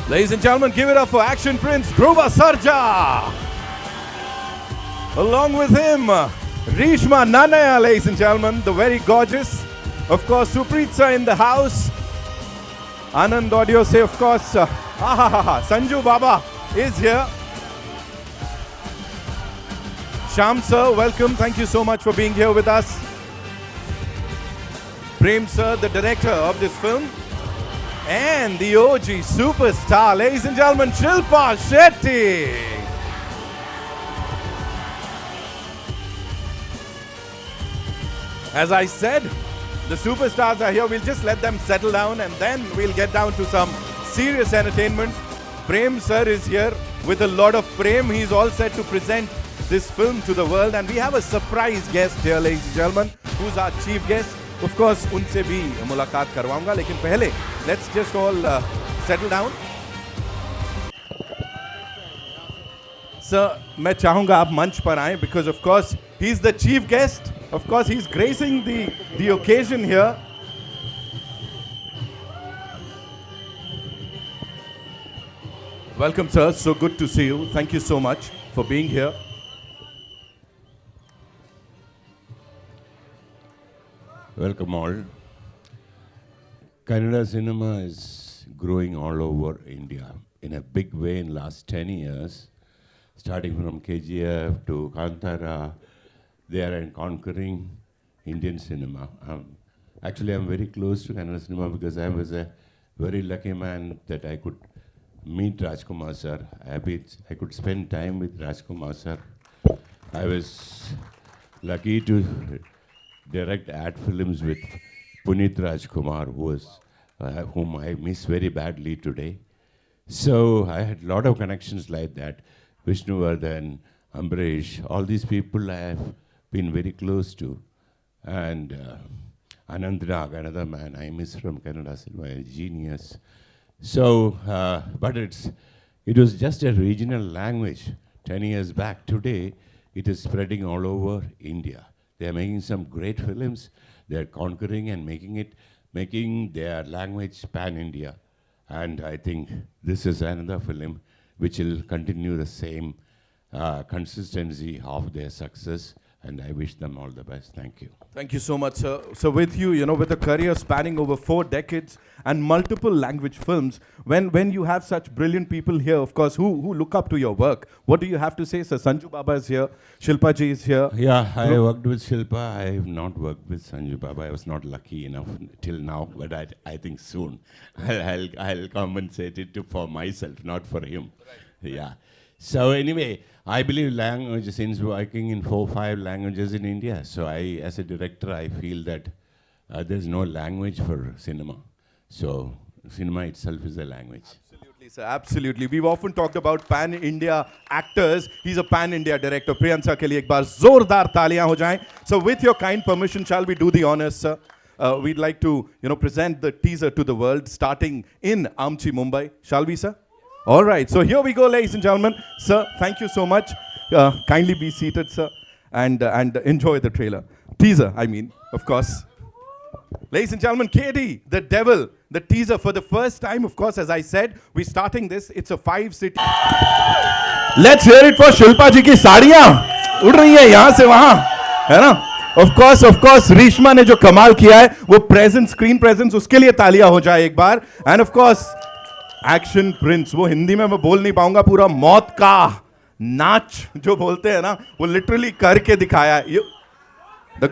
Ladies and gentlemen, give it up for Action Prince Dhruva Sarja. Along with him, Reshma Nanaya, ladies and gentlemen, the very gorgeous. Of course, Supritsa in the house. Anand Audio say, of course, Sanju Baba is here. Shyam sir, welcome. Thank you so much for being here with us. Prem sir, the director of this film. And the OG superstar, ladies and gentlemen, Shilpa Shetty. As I said, the superstars are here. We'll just let them settle down and then we'll get down to some serious entertainment. Prem sir is here with a lot of prem. He's all set to present this film to the world. And we have a surprise guest here, ladies and gentlemen, who's our chief guest. Of course, उनसे भी मुलाकात करवाऊंगा, लेकिन पहले let's just all settle down. Sir, मैं चाहूंगा आप मंच पर आएं because of course he's the chief guest. Of course, he's gracing the occasion here. Welcome, sir. So good to see you. Thank you so much for being here. Welcome all. Kannada cinema is growing all over India in a big way in last 10 years. Starting from KGF to Kantara, they are conquering Indian cinema. Actually, I'm very close to Kannada cinema because I was a very lucky man that I could meet Rajkumar sir. I could spend time with Rajkumar sir. I was lucky to direct ad films with Punit Rajkumar, whom I miss very badly today. So I had a lot of connections like that. Vishnuvardhan, Ambrish, all these people I have been very close to. And Anand Nag, another man I miss from Kannada cinema, a genius. So, but it was just a regional language 10 years back. Today, it is spreading all over India. They are making some great films. They are conquering and making their language pan-India. And I think this is another film which will continue the same consistency of their success. And I wish them all the best. Thank you. Thank you so much, sir. So with you, with a career spanning over 4 decades and multiple language films, when you have such brilliant people here, of course, who look up to your work, what do you have to say, sir? Sanju Baba is here, Shilpa ji is here. Yeah, I worked with Shilpa. I have not worked with Sanju Baba. I was not lucky enough till now, but I think soon I'll compensate it for myself, not for him. Right. Yeah. So anyway, I believe language, since working in 4 or 5 languages in India, so as a director, I feel that there's no language for cinema. So cinema itself is a language. Absolutely, sir. Absolutely. We've often talked about pan-India actors. He's a pan-India director. Priyan sir ke liye ek baar zordar taaliyan ho jaएं. So with your kind permission, shall we do the honors, sir? We'd like to, present the teaser to the world, starting in Amchi, Mumbai. Shall we, sir? All right, so here we go, ladies and gentlemen. Sir, thank you so much. Kindly be seated, sir, and enjoy the trailer. Teaser, I mean, of course. Ladies and gentlemen, KD, The Devil, the teaser for the first time, of course, as I said, we're starting this. It's a 5-city. Let's hear it for Shilpa ji ki साड़ियाँ उड़ रही हैं यहाँ से वहाँ, है ना? Of course, Reshma ने जो कमाल किया है, वो screen presence, उसके लिए तालियाँ हो जाए एक बार. And of course, action Prince, वो हिंदी में मैं बोल नहीं पाऊंगा, पूरा मौत का नाच जो बोलते हैं ना, वो लिटरली करके दिखाया है. The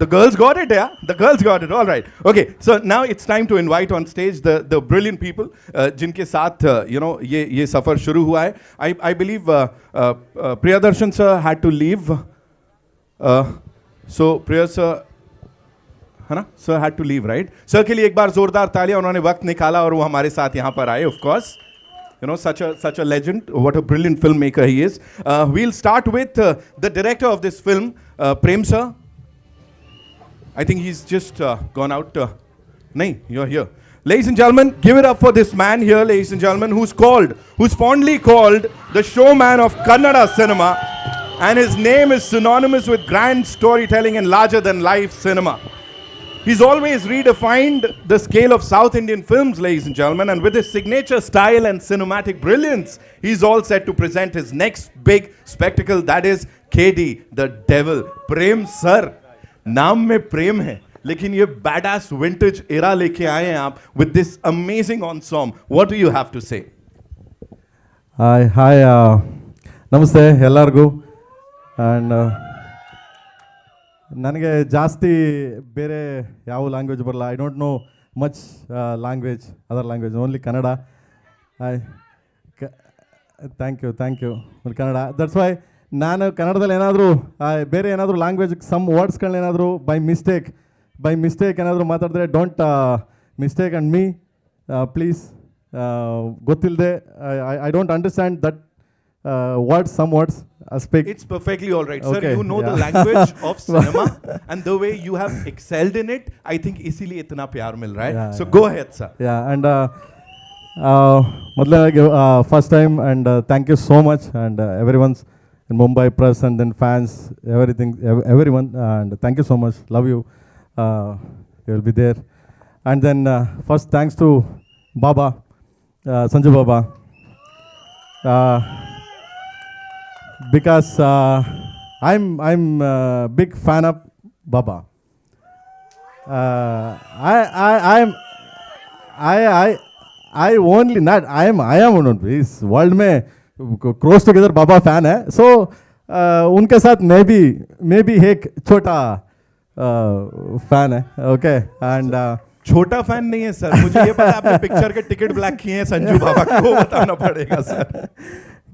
girls got it, yeah? The girls got it, all right. Okay, so now it's time to invite on stage the brilliant people जिनके साथ, ये सफर शुरू हुआ है. I believe Priyadarshan sir had to leave. So Priya sir, है ना, sir had to leave, right? Sir के लिए एक बार जोरदार तालियां. उन्होंने वक्त निकाला और वो हमारे साथ यहाँ पर आए. Of course, such a legend. What a brilliant filmmaker he is. We'll start with the director of this film, Prem sir. I think he's just gone out. Nahin, you're here. Ladies and gentlemen, give it up for this man here, ladies and gentlemen, who's fondly called the showman of Kannada cinema, and his name is synonymous with grand storytelling and larger than life cinema. He's always redefined the scale of South Indian films, ladies and gentlemen, and with his signature style and cinematic brilliance, he's all set to present his next big spectacle, that is KD, The Devil. Prem sir, नाम में प्रेम है, लेकिन ये badass vintage era लेके आए हैं आप with this amazing ensemble. What do you have to say? Hi ನಮಸ್ತೆ ಎಲ್ಲರಿಗೂ ಆ್ಯಂಡ್ ನನಗೆ ಜಾಸ್ತಿ ಬೇರೆ ಯಾವ ಲ್ಯಾಂಗ್ವೇಜ್ ಬರಲ್ಲ. I don't know much language, other language, only Kannada. Thank you Kannada. That's why ನಾನು ಕನ್ನಡದಲ್ಲಿ ಏನಾದರೂ ಬೇರೆ ಏನಾದರೂ ಲ್ಯಾಂಗ್ವೇಜ್ ಸಮ್ ವರ್ಡ್ಸ್ಗಳನ್ನೇನಾದರೂ ಬೈ ಮಿಸ್ಟೇಕ್ ಏನಾದರೂ ಮಾತಾಡಿದ್ರೆ don't mistake and me please. ಗೊತ್ತಿಲ್ಲದೆ I don't understand that some words speak. It's perfectly all right, sir. Okay, You know yeah. the language of cinema and the way you have excelled in it. I think इसीलिए इतना प्यार मिल रहा है. Yeah, So yeah. go ahead, sir. Yeah, and ಮೊದಲನೇದಾಗಿ first time and thank you so much and everyone's in Mumbai press and then fans, everyone, and thank you so much. Love you. You will be there. And then first thanks to Baba, Sanju Baba. Because I'm a big fan of Baba. I only not I am one इस world में cross together बाबा fan है. सो उनके साथ मैं भी एक छोटा fan है. ओके एंड छोटा फैन नहीं है सर, मुझे ये पता है आपने पिक्चर के टिकट ब्लैक किए हैं संजू बाबा को बताना पड़ेगा सर.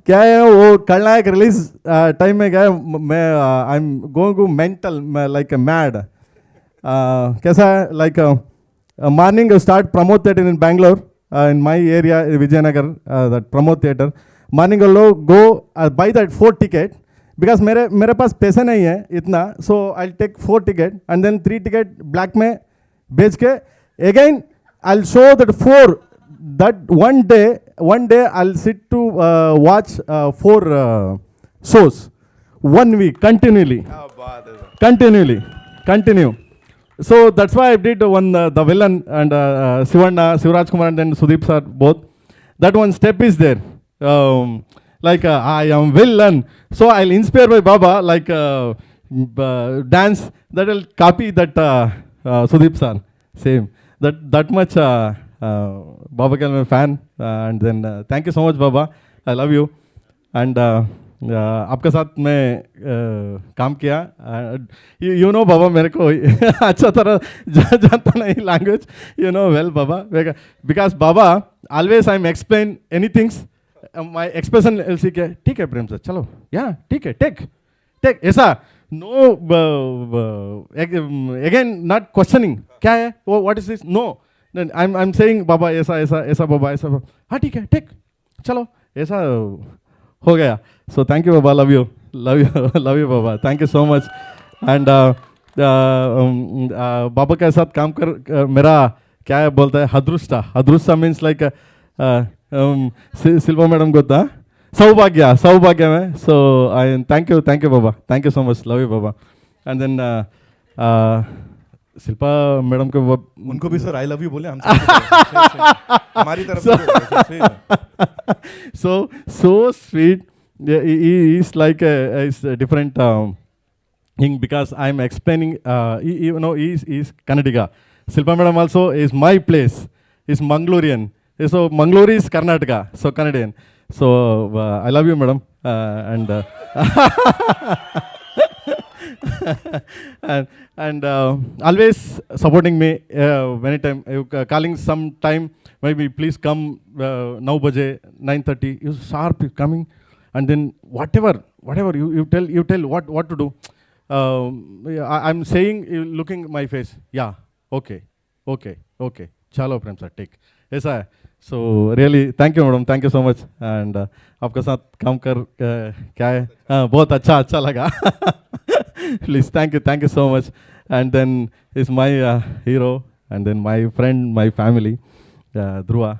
क्या है वो खलनायक रिलीज टाइम में क्या है, मैं I am going to mental like mad. कैसा है like morning start Pramod theatre in Bangalore in my area Vijayanagar, that Pramod theatre. Morning लोग go by that 4 ticket because मेरे पास पैसे नहीं है इतना. So I take 4 ticket and then 3 ticket black में बेच के again I show that 4. That one day I'll sit to watch 4 shows 1 week continually. क्या बात है sir. Continue. So that's why I did one the villain and Sivaraj Kumar and then Sudeep sir both. That one step is there. Like I am villain. So I'll inspire by Baba like dance that will copy that Sudeep sir. Same. That much. Baba के मैं fan and then thank you so much Baba, I love you and आपके साथ मैं काम किया. you know Baba मेरे को अच्छा तरह जानता नहीं language, you know well Baba, because Baba always I'm explain anything, my expression will see के ठीक है प्रेम सर चलो yeah ठीक है take ऐसा no again not questioning क्या है what is this, no. Then I'm saying बाबा ऐसा बाबा ऐसा. हाँ ठीक है टेक चलो ऐसा हो गया. So thank you Baba, love you Baba, thank you so much. And बाबा के साथ काम कर मेरा क्या है बोलता है हदृष्टा means like शिल्पा मैडम को था सौभाग्य में. So I thank you Baba, thank you so much, love you Baba. And then Shilpa madam को उनको भी सर आई लव यू बोले हमसे हमारी तरफ से. So sweet. He is like a different thing because I am explaining. You know, he is Kannadiga. Shilpa madam also is my place. Is Mangalorean. So Mangalore is Karnataka. So Canadian. So I love you, madam. And and always supporting me anytime calling some time maybe please come 9 baje 9:30 you sharp coming and then whatever you tell what to do. I'm saying looking my face yeah okay chalo prem sir take ऐसा है. So really thank you madam, thank you so much. And आपके साथ काम कर क्या है बहुत अच्छा लगा. Please thank you so much. And then is my hero and then my friend, my family, Dhruva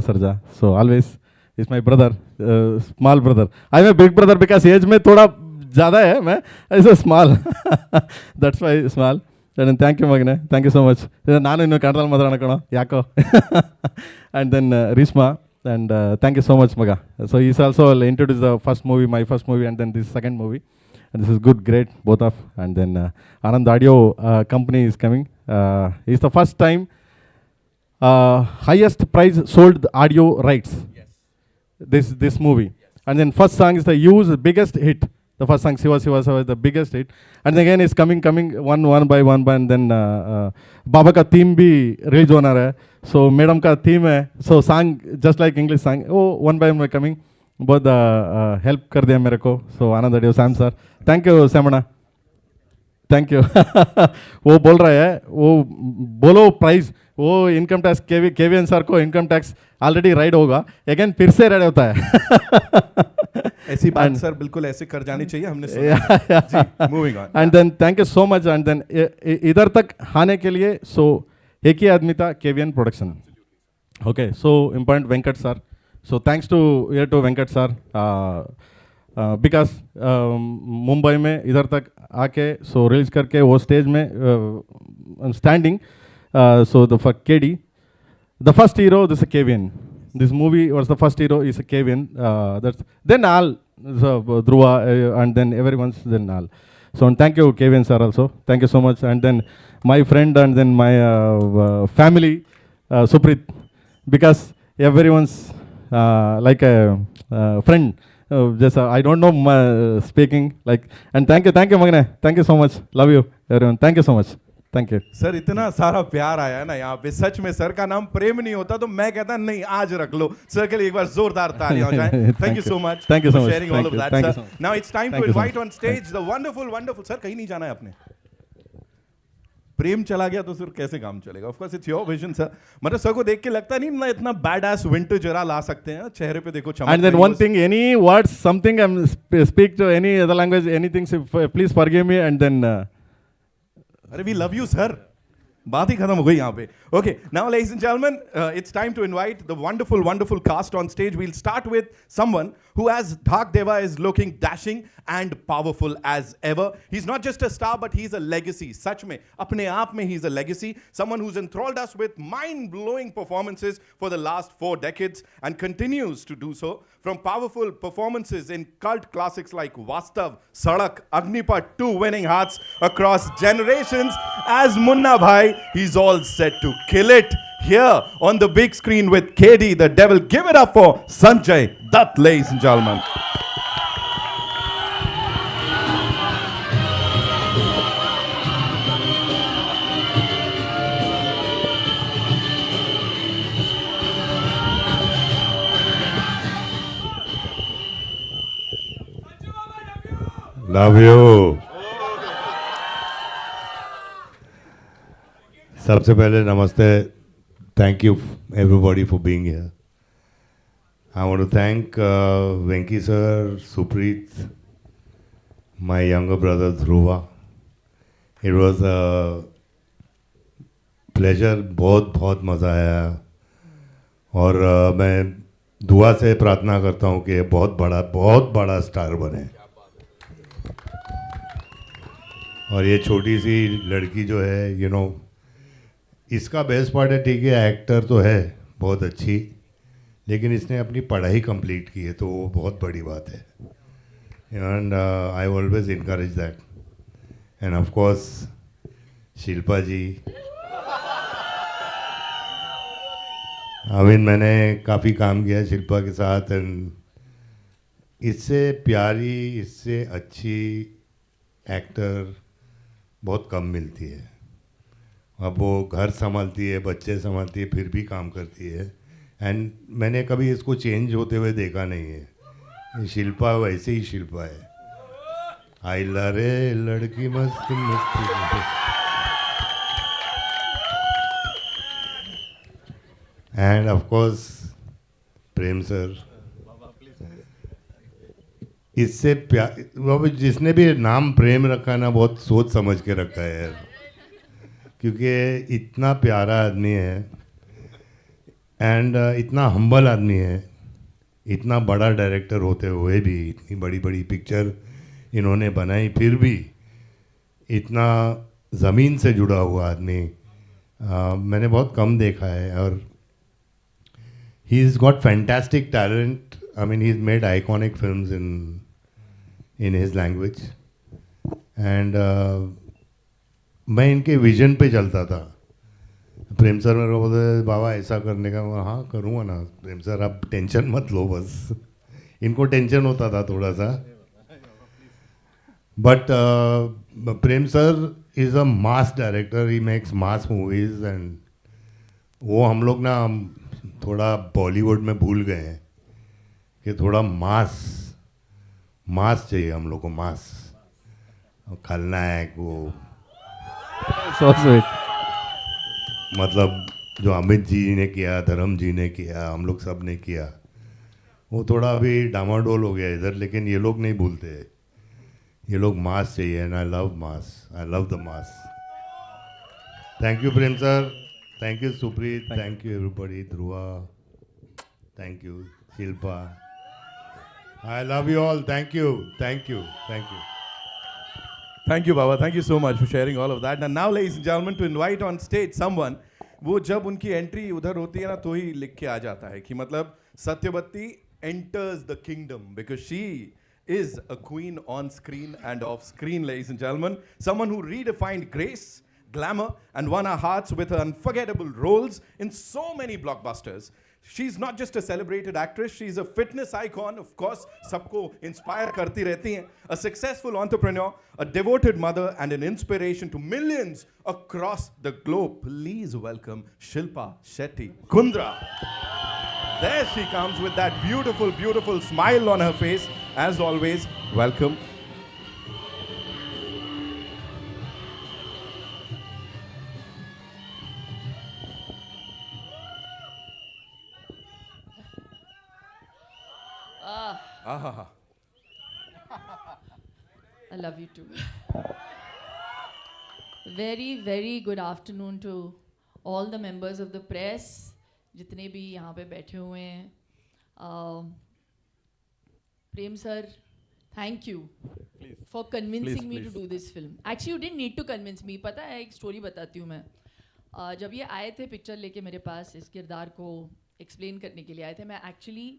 Sarja. So always is my brother, small brother. I'm a big brother because age में थोड़ा ज़्यादा है, मैं ऐसा small. That's why small. Thank you ಮಗನೇ, thank you so much. ನಾನು ಇನ್ನು ಕನ್ನಡದಲ್ಲಿ ಮಾತಾಡೋಣ ಕಣೋ, ಯಾಕೋ. And then Reeshma, and thank you so much ಮಗ. So is also introduce the first movie, my first movie, and then this second movie. And this is good, great, both of. And then Anand Audio company is coming. It's the first time highest price sold the audio rights. Yes. This movie. Yes. And then first song is the U's biggest hit. The first song Siva Siva Siva is the biggest hit. And again it's coming one by one. And then Baba ka theme bhi release hona hai. So madam ka theme hai. So song just like English song. Oh, one by one coming. बहुत help कर दिया मेरे को. So Anand audio Sam sir, thank you सेमना, thank you. वो बोल रहा है, वो बोलो प्राइस, वो इनकम टैक्स केवीएन सर को इनकम टैक्स ऑलरेडी राइड होगा, अगेन फिर से राइड होता है. ऐसी बात सर बिल्कुल ऐसे कर जानी चाहिए, हमने सुना. Moving on. And then thank you so much. And then इधर तक आने के लिए सो एक ही आदमी था, KVN production. Okay, so important Venkat sir. So thanks to Venkat sir, because Mumbai में इधर तक आके सो रिलीज करके वो स्टेज में standing. So the for KD, the first hero, this is KVN. This movie was the first hero is a KVN. That's then all so, Dhruva and then everyone's then all. So and thank you KVN sir also. Thank you so much. And then my friend and then my family, Suprit, because everyone's like a friend. Just I don't know speaking like. And thank you Magne, thank you so much, love you everyone, thank you so much, thank you. Sir इतना सारा प्यार आया है ना यहाँ पे, सच में sir का नाम प्रेम नहीं होता तो मैं कहता नहीं आज रख लो. सर के लिए एक बार जोरदार तालियां हो जाए. Thank you so much. Thank you so much. Sharing all of that, sir. Now it's time to invite on stage the wonderful. Sir कहीं नहीं जाना है आपने. प्रेम चला गया तो सर कैसे काम चलेगा. Of course it's your vision sir. मतलब सर को देख के लगता नहीं ना इतना बैड एस विंटर जरा ला सकते हैं चेहरे पे, देखो चमक. And then one thing, any words, something I'm speak to any other language, anything, please forgive me. And then अरे वी लव यू सर, बात ही खत्म हो गई यहाँ पे. Okay, now ladies and gentlemen, it's time to invite the wonderful cast on stage. We'll start with someone who, as Dhak Deva, is looking dashing and powerful as ever. He's not just a star, but he's a legacy. सच में अपने आप में he's a legacy. Someone who's enthralled us with mind-blowing performances for the last 4 decades and continues to do so. From powerful performances in cult classics like Vastav, Sadak, Agnipat, 2 winning hearts across generations, as Munna Bhai, he's all set to kill it here on the big screen with KD the Devil. Give it up for Sanjay Dutt, ladies and gentlemen. Love you. सबसे पहले नमस्ते. Thank you everybody for being here. I want to thank Venki sir, Suprit, my younger brother Dhruva. It was a pleasure. बहुत मज़ा आया. और मैं दुआ से प्रार्थना करता हूँ कि बहुत बड़ा स्टार बने. और ये छोटी सी लड़की जो है इसका बेस्ट पार्ट है, ठीक है एक्टर तो है बहुत अच्छी, लेकिन इसने अपनी पढ़ाई कंप्लीट की है तो वो बहुत बड़ी बात है. And I always encourage that. And of course Shilpa ji, मैंने काफ़ी काम किया शिल्पा के साथ. एंड इससे प्यारी, इससे अच्छी एक्टर बहुत कम मिलती है. अब वो घर संभालती है, बच्चे संभालती है, फिर भी काम करती है. एंड मैंने कभी इसको चेंज होते हुए देखा नहीं है. शिल्पा वैसे ही शिल्पा है. आई ला रे लड़की मस्त मस्त. And of course Prem sir, इससे प्यार, जिसने भी नाम प्रेम रखा ना बहुत सोच समझ के रखा है यार, क्योंकि इतना प्यारा आदमी है. एंड इतना हम्बल आदमी है. इतना बड़ा डायरेक्टर होते हुए भी इतनी बड़ी पिक्चर इन्होंने बनाई, फिर भी इतना ज़मीन से जुड़ा हुआ आदमी मैंने बहुत कम देखा है, और he is got fantastic talent. I mean he is made iconic films in his language. And मैं इनके विजन पे चलता था. प्रेम सर मेरे को बोलते बाबा ऐसा करने का, मैं हाँ करूँगा ना प्रेम सर, आप टेंशन मत लो बस. इनको टेंशन होता था थोड़ा सा. But Prem sir is a mass director. He makes mass movies. And वो हम लोग ना थोड़ा बॉलीवुड में भूल गए हैं कि थोड़ा मास चाहिए हम लोग को. मास खलनायक वो, So sweet. मतलब जो अमित जी ने किया, धर्म जी ने किया, हम लोग सब ने किया, वो थोड़ा अभी डामाडोल हो गया इधर. लेकिन ये लोग नहीं भूलते. ये लोग मास चाहिए. And I love mass. I love the mass. Thank you Prem sir. Thank you Supreet. Thank you everybody. Dhruva, thank you. Shilpa, I love you all. Thank you. Thank you. Thank you. Thank you, Baba. Thank you so much for sharing all of that. And now, ladies and gentlemen, to invite on stage someone, वो जब उनकी entry उधर होती है ना तो ही लिख के आ जाता है कि मतलब Satyavati enters the kingdom because she is a queen on screen and off screen, ladies and gentlemen. Someone who redefined grace, glamour, and won our hearts with her unforgettable roles in so many blockbusters. She's not just a celebrated actress, she's a fitness icon, of course, सबको inspire करती रहती हैं. A successful entrepreneur, a devoted mother, and an inspiration to millions across the globe. Please welcome Shilpa Shetty Kundra. There she comes with that beautiful, beautiful smile on her face. As always, welcome. Ah. I love you too. Very, very good afternoon to all the members of the press, जितने भी यहाँ पे बैठे हुए हैं. Prem sir, thank you for convincing me to do this film. Actually, you didn't need to convince me. पता है, एक स्टोरी बताती हूँ मैं. जब ये आए थे पिक्चर लेके मेरे पास, इस किरदार को एक्सप्लेन करने के लिए आए थे, मैं एक्चुअली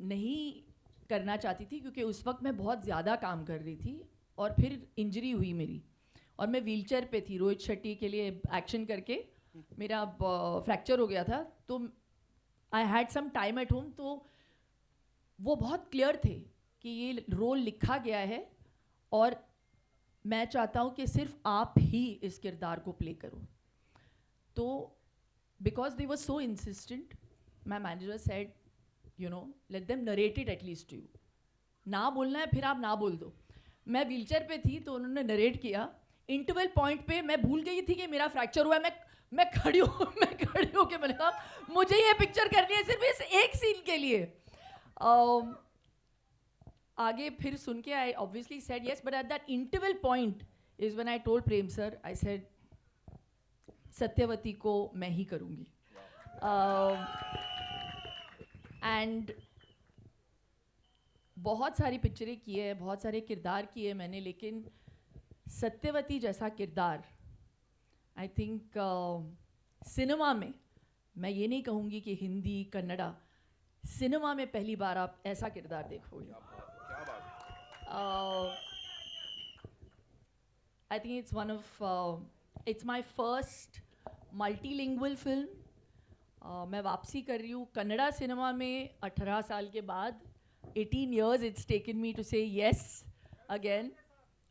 नहीं करना चाहती थी क्योंकि उस वक्त मैं बहुत ज़्यादा काम कर रही थी और फिर इंजरी हुई मेरी और मैं व्हीलचेयर पे थी. रोहित शेट्टी के लिए एक्शन करके मेरा फ्रैक्चर हो गया था, तो I had some time at home. तो वो बहुत क्लियर थे कि ये रोल लिखा गया है और मैं चाहता हूँ कि सिर्फ आप ही इस किरदार को प्ले करो. तो because they were so insistent, my manager said you know let them narrate it at least to you. ना बोलना है फिर आप ना बोल दो. मैं व्हीलचेयर पे थी तो उन्होंने नरेट किया. इंटरवल पॉइंट पे मैं भूल गई थी कि मेरा फ्रैक्चर हुआ है. मैं खड़ी हो के मैंने कहा मुझे ये पिक्चर करनी है सिर्फ इस एक सीन के लिए. आगे फिर सुन के I obviously said yes, but at that interval point is when I told Prem sir, I said Satyavati को मैं ही करूँगी. एंड बहुत सारी पिक्चरें की है, बहुत सारे किरदार किए मैंने, लेकिन सत्यवती जैसा किरदार आई थिंक सिनेमा में, मैं ये नहीं कहूँगी कि हिंदी कन्नड़ा, सिनेमा में पहली बार आप ऐसा किरदार देखोगे. I think it's one of it's my first multilingual film. मैं वापसी कर रही हूँ कन्नड़ा सिनेमा में 18 साल के बाद. 18 years it's taken me to say yes again.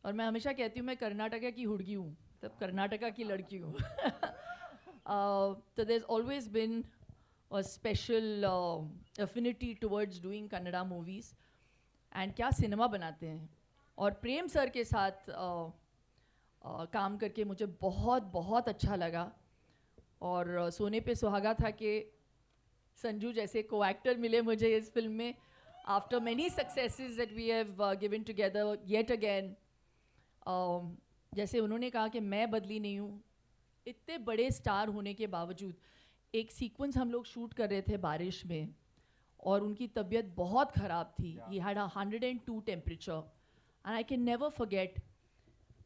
और मैं हमेशा कहती हूँ मैं कर्नाटका की हुड़गी हूँ, तब कर्नाटका की लड़की हूँ. So there's always been a special affinity towards doing Kannada movies. And क्या सिनेमा बनाते हैं. और प्रेम सर के साथ काम करके मुझे बहुत बहुत अच्छा लगा. और सोने पे सुहागा था कि संजू जैसे को एक्टर मिले मुझे इस फिल्म में. After many successes that we have given together yet again. जैसे उन्होंने कहा कि मैं बदली नहीं हूँ. इतने बड़े स्टार होने के बावजूद एक सीक्वेंस हम लोग शूट कर रहे थे बारिश में और उनकी तबीयत बहुत ख़राब थी. He had 102 temperature and I can never forget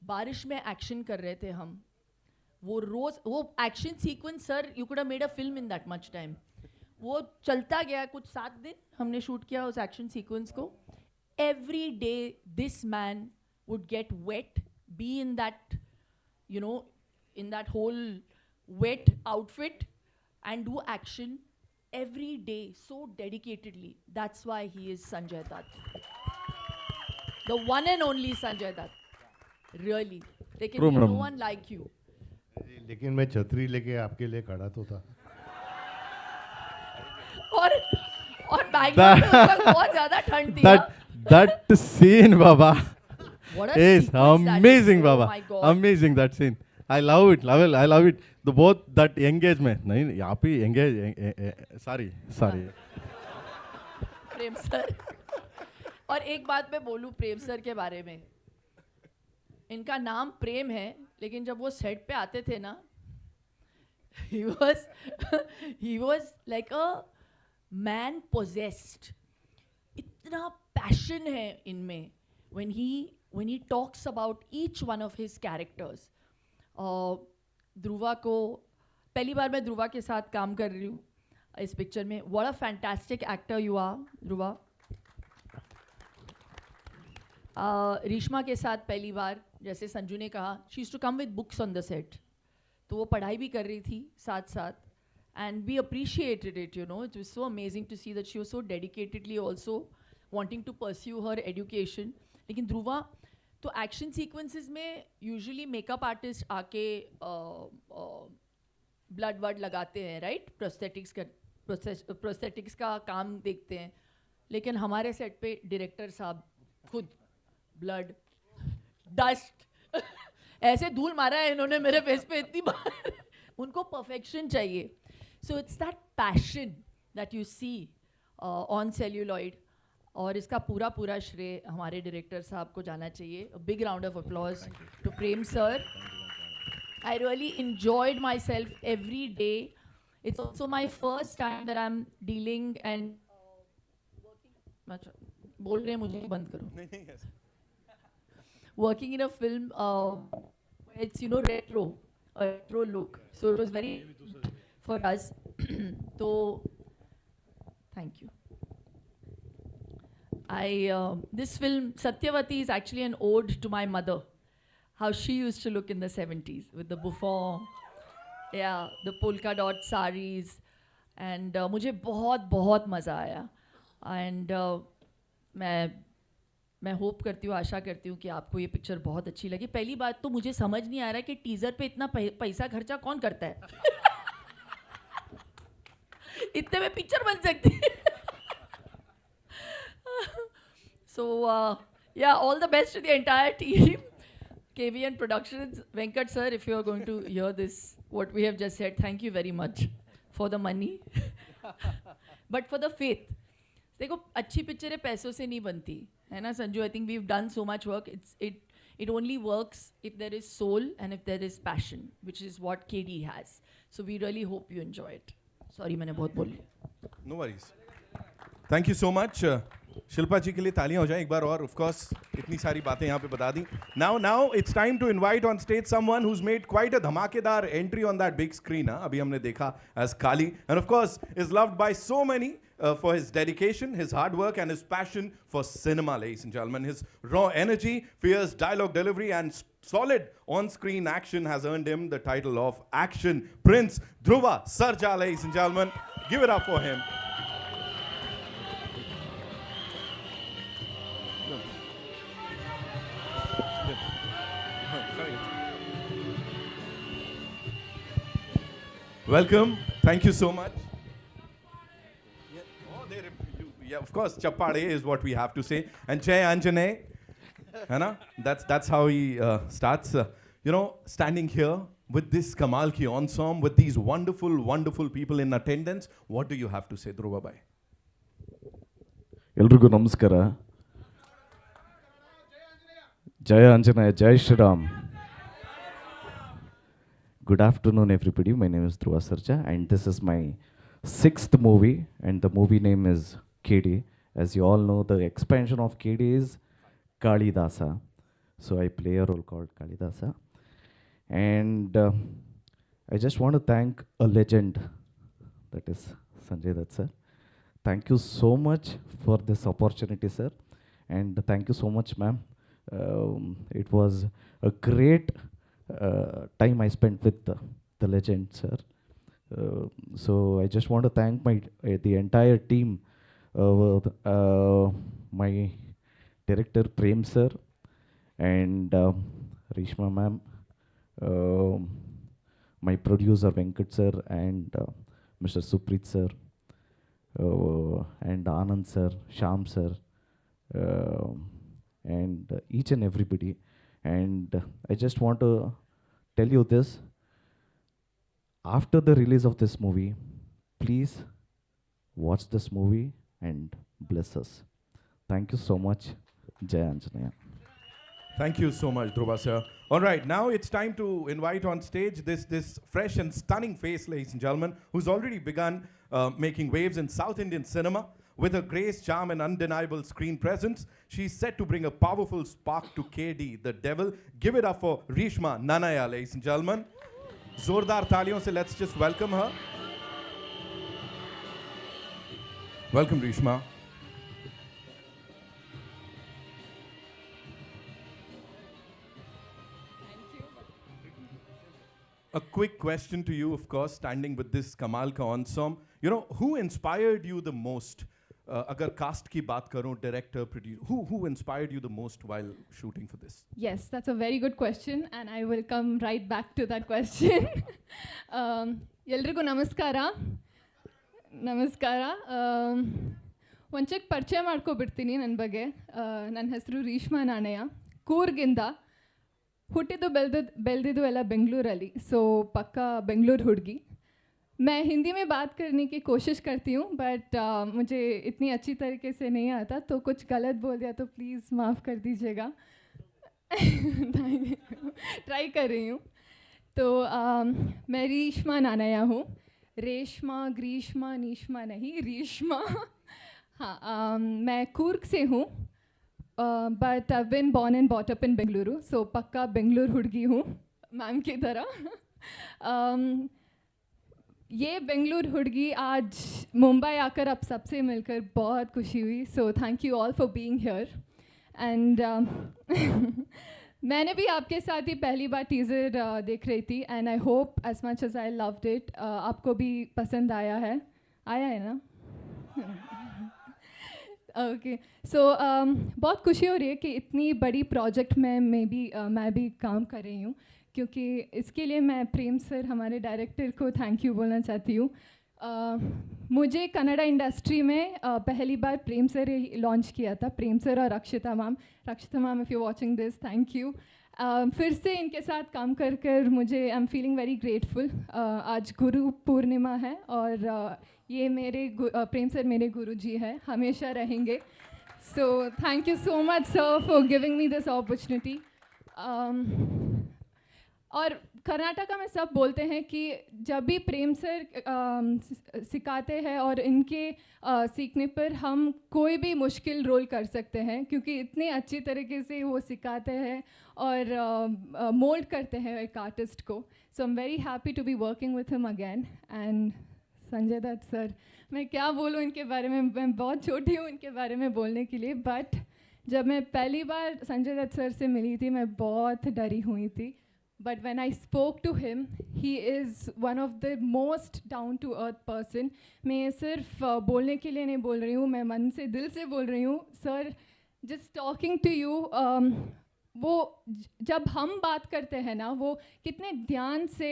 बारिश में एक्शन कर रहे थे हम, वो रोज वो action sequence sir, you could have made a film in that much time. वो चलता गया, कुछ 7 दिन हमने शूट किया उस एक्शन सीक्वेंस को. Every day this man would get wet, be in that, you know, in that whole wet outfit and do action every day so dedicatedly. That's why he is Sanjay Dutt. The one and only Sanjay Dutt. Really. There can True, be no madam. one like you. लेकिन मैं छतरी लेके आपके लिए खड़ा तो था. और बैंगलोर में उस वक्त बहुत ज़्यादा ठंड थी. that scene, Baba, What a is sequence that is. amazing, Oh Baba. my God. Amazing that scene. I love it. I love it. The both that engagement. नहीं यहाँ पे engage. Sorry. प्रेम सर. और एक बात मैं बोलूँ प्रेम सर के बारे में, इनका नाम प्रेम है, लेकिन जब वो सेट पे आते थे ना, he was like a man possessed. इतना पैशन है इनमें when he talks about each one of his characters. Dhruva को पहली बार मैं ध्रुवा के साथ काम कर रही हूँ इस पिक्चर में. What a fantastic actor you are, Dhruva. रीश्मा के साथ पहली बार, जैसे संजू ने कहा, she used to come with books on the set. तो वो पढ़ाई भी कर रही थी साथ साथ, and we appreciated it, you know. It was so amazing to see that she was so dedicatedly also wanting to pursue her education. लेकिन ध्रुवा तो एक्शन सीक्वेंसेस में यूजुअली मेकअप आर्टिस्ट आके ब्लड वर्ड लगाते हैं, राइट? प्रोस्थेटिक्स का काम देखते हैं. लेकिन हमारे सेट पे डायरेक्टर साहब खुद ब्लड, डस्ट ऐसे धूल मारा है इन्होंने मेरे फेस पे इतनी बार. उनको परफेक्शन चाहिए. So it's that passion that you see on celluloid. और इसका पूरा श्रेय हमारे डायरेक्टर साहब को जाना चाहिए. Big round of applause to Prem sir. I really enjoyed myself every day. It's also my first time that I'm dealing and working. बोल रहे हैं मुझे बंद करो. Working in a film, it's a retro look. So it was very for us. So thank you. This film Satyavati is actually an ode to my mother. How she used to look in the 70s with the bouffant, the polka dot saris, and मुझे बहुत मज़ा आया. And मैं hope करती हूँ, आशा करती हूँ कि आपको ये पिक्चर बहुत अच्छी लगी. पहली बात तो मुझे समझ नहीं आ रहा है कि टीज़र पे इतना पैसा खर्चा कौन करता है. इतने में पिक्चर बन सकती है. So all the best to the entire team. KVN Productions, Venkat sir, if you are going to hear this, what we have just said, thank you very much for the money, but for the faith. देखो अच्छी पिक्चरें पैसों से नहीं बनती है ना Sanju. I think we've done so much work. It only works if there is soul and if there is passion, which is what KD has. So we really hope you enjoy it. Sorry मैंने बहुत बोल लिया. No worries. Thank you so much. Shilpa जी के लिए तालियां हो जाएं एक बार और. ऑफ कोर्स इतनी सारी बातें यहाँ पे बता दी. Now it's time to invite on stage someone who's made quite a धमाकेदार entry on that big screen. अभी हमने देखा as Kali, and of course is loved by so many for his dedication, his hard work, and his passion for cinema, ladies and gentlemen. His raw energy, fierce dialogue delivery, and solid on-screen action has earned him the title of Action Prince Dhruva Sarja, ladies and gentlemen. Give it up for him. Welcome. Thank you so much. Yeah, of course, Chappade is what we have to say. And Jay Anjane, है ना? That's how he starts. Standing here with this Kamal ki ensemble, with these wonderful people in attendance, what do you have to say, Dhruva bhai? ಎಲ್ರಿಗೂ ನಮಸ್ಕಾರ. ಜಯ ಆಂಜನೇಯ, ಜೈ Shriram. Good afternoon, everybody. My name is Dhruva Sarja, and this is my 6th movie, and the movie name is KD. As you all know, the expansion of KD is Kalidasa. So I play a role called Kalidasa. And I just want to thank a legend, that is Sanjay Dutt sir. Thank you so much for this opportunity, sir. And thank you so much, ma'am. It was a great time I spent with the legend, sir. So I just want to thank the entire team, my director Prem sir, and Rishma ma'am, my producer Venkat sir, and Mr. Suprit sir, and Anand sir, Sham sir, and each and everybody. And I just want to tell you this: after the release of this movie, please watch this movie and bless us. Thank you so much. Jai Anjaneya. Thank you so much, Dhruva sir. All right, now it's time to invite on stage this fresh and stunning face, ladies and gentlemen, who's already begun making waves in South Indian cinema. With her grace, charm, and undeniable screen presence, she's set to bring a powerful spark to KD, the devil. Give it up for Reshma Nanaya, ladies and gentlemen. Zordar taaliyon se let's just welcome her. Welcome, Reshma. A quick question to you, of course, standing with this Kamal ka ensemble. You know, who inspired you the most? Agar cast ki baat karon, director, producer, who inspired you the most while shooting for this? Yes, that's a very good question, and I will come right back to that question. ಎಲ್ರಿಗೂ ನಮಸ್ಕಾರ. ಒಂದು check ಪರಿಚಯ ಮಾಡ್ಕೊಬಿಡ್ತೀನಿ ನನ್ನ ಬಗ್ಗೆ. ನನ್ನ ಹೆಸರು ರೇಷ್ಮಾ ನಾಣಯ್ಯ, ಕೂರ್ಗಿಂದ. ಹುಟ್ಟಿದ್ದು ಬೆಳೆದಿದ್ದು ಎಲ್ಲ बेंगलुरु, सो पक्का बेंगलुरु हुडगी. मैं हिंदी में बात करने की कोशिश करती हूँ, बट मुझे इतनी अच्छी तरीके से नहीं आता, तो कुछ गलत बोल दिया तो प्लीज़ माफ़ कर दीजिएगा. ट्राई कर रही हूँ. तो मैं रेशमा नानया हूँ. रेशमा, ग्रीष्मा, नीशमा नहीं, रेशमा. हाँ, मैं कूर्ग से हूँ, but I been born and brought up in Bengaluru, सो पक्का बेंगलुरु हुडगी हूँ मैम की तरह. ये बेंगलुरु हुडगी आज मुंबई आकर आप सबसे मिलकर बहुत खुशी हुई. So thank you all for being here. And मैंने भी आपके साथ ही पहली बार टीज़र देख रही थी, and I hope as much as I loved it आपको भी पसंद आया है ना? ओके, सो बहुत खुशी हो रही है कि इतनी बड़ी प्रोजेक्ट में मैं भी काम कर रही हूँ, क्योंकि इसके लिए मैं प्रेम सर, हमारे डायरेक्टर को थैंक यू बोलना चाहती हूँ. मुझे कन्नड़ा इंडस्ट्री में पहली बार प्रेम सर लॉन्च किया था, प्रेम सर और रक्षिता ma'am. If you watching this, thank you. फिर से इनके साथ काम कर मुझे I am feeling very grateful. आज गुरु पूर्णिमा है, और ये मेरे प्रेम सर मेरे गुरु जी हैं, हमेशा रहेंगे. So thank you so much sir for giving me this opportunity. और कर्नाटका में सब बोलते हैं कि जब भी प्रेम सर सिखाते हैं, और इनके सीखने पर हम कोई भी मुश्किल रोल कर सकते हैं, क्योंकि इतनी अच्छी तरीके से वो सिखाते हैं और मोल्ड करते हैं एक आर्टिस्ट को. So I am very happy to be working with him again. And Sanjay Dutt sir, मैं क्या बोलूँ इनके बारे में, मैं बहुत छोटी हूँ इनके बारे में बोलने के लिए, बट जब मैं पहली बार संजय दत्त सर से मिली थी मैं बहुत डरी हुई थी. But when I spoke to him, he is one of the most down to earth person. मैं सिर्फ बोलने के लिए नहीं बोल रही हूँ, मैं मन से दिल से बोल रही हूँ. Sir, just talking to you, वो जब हम बात करते हैं ना, वो कितने ध्यान से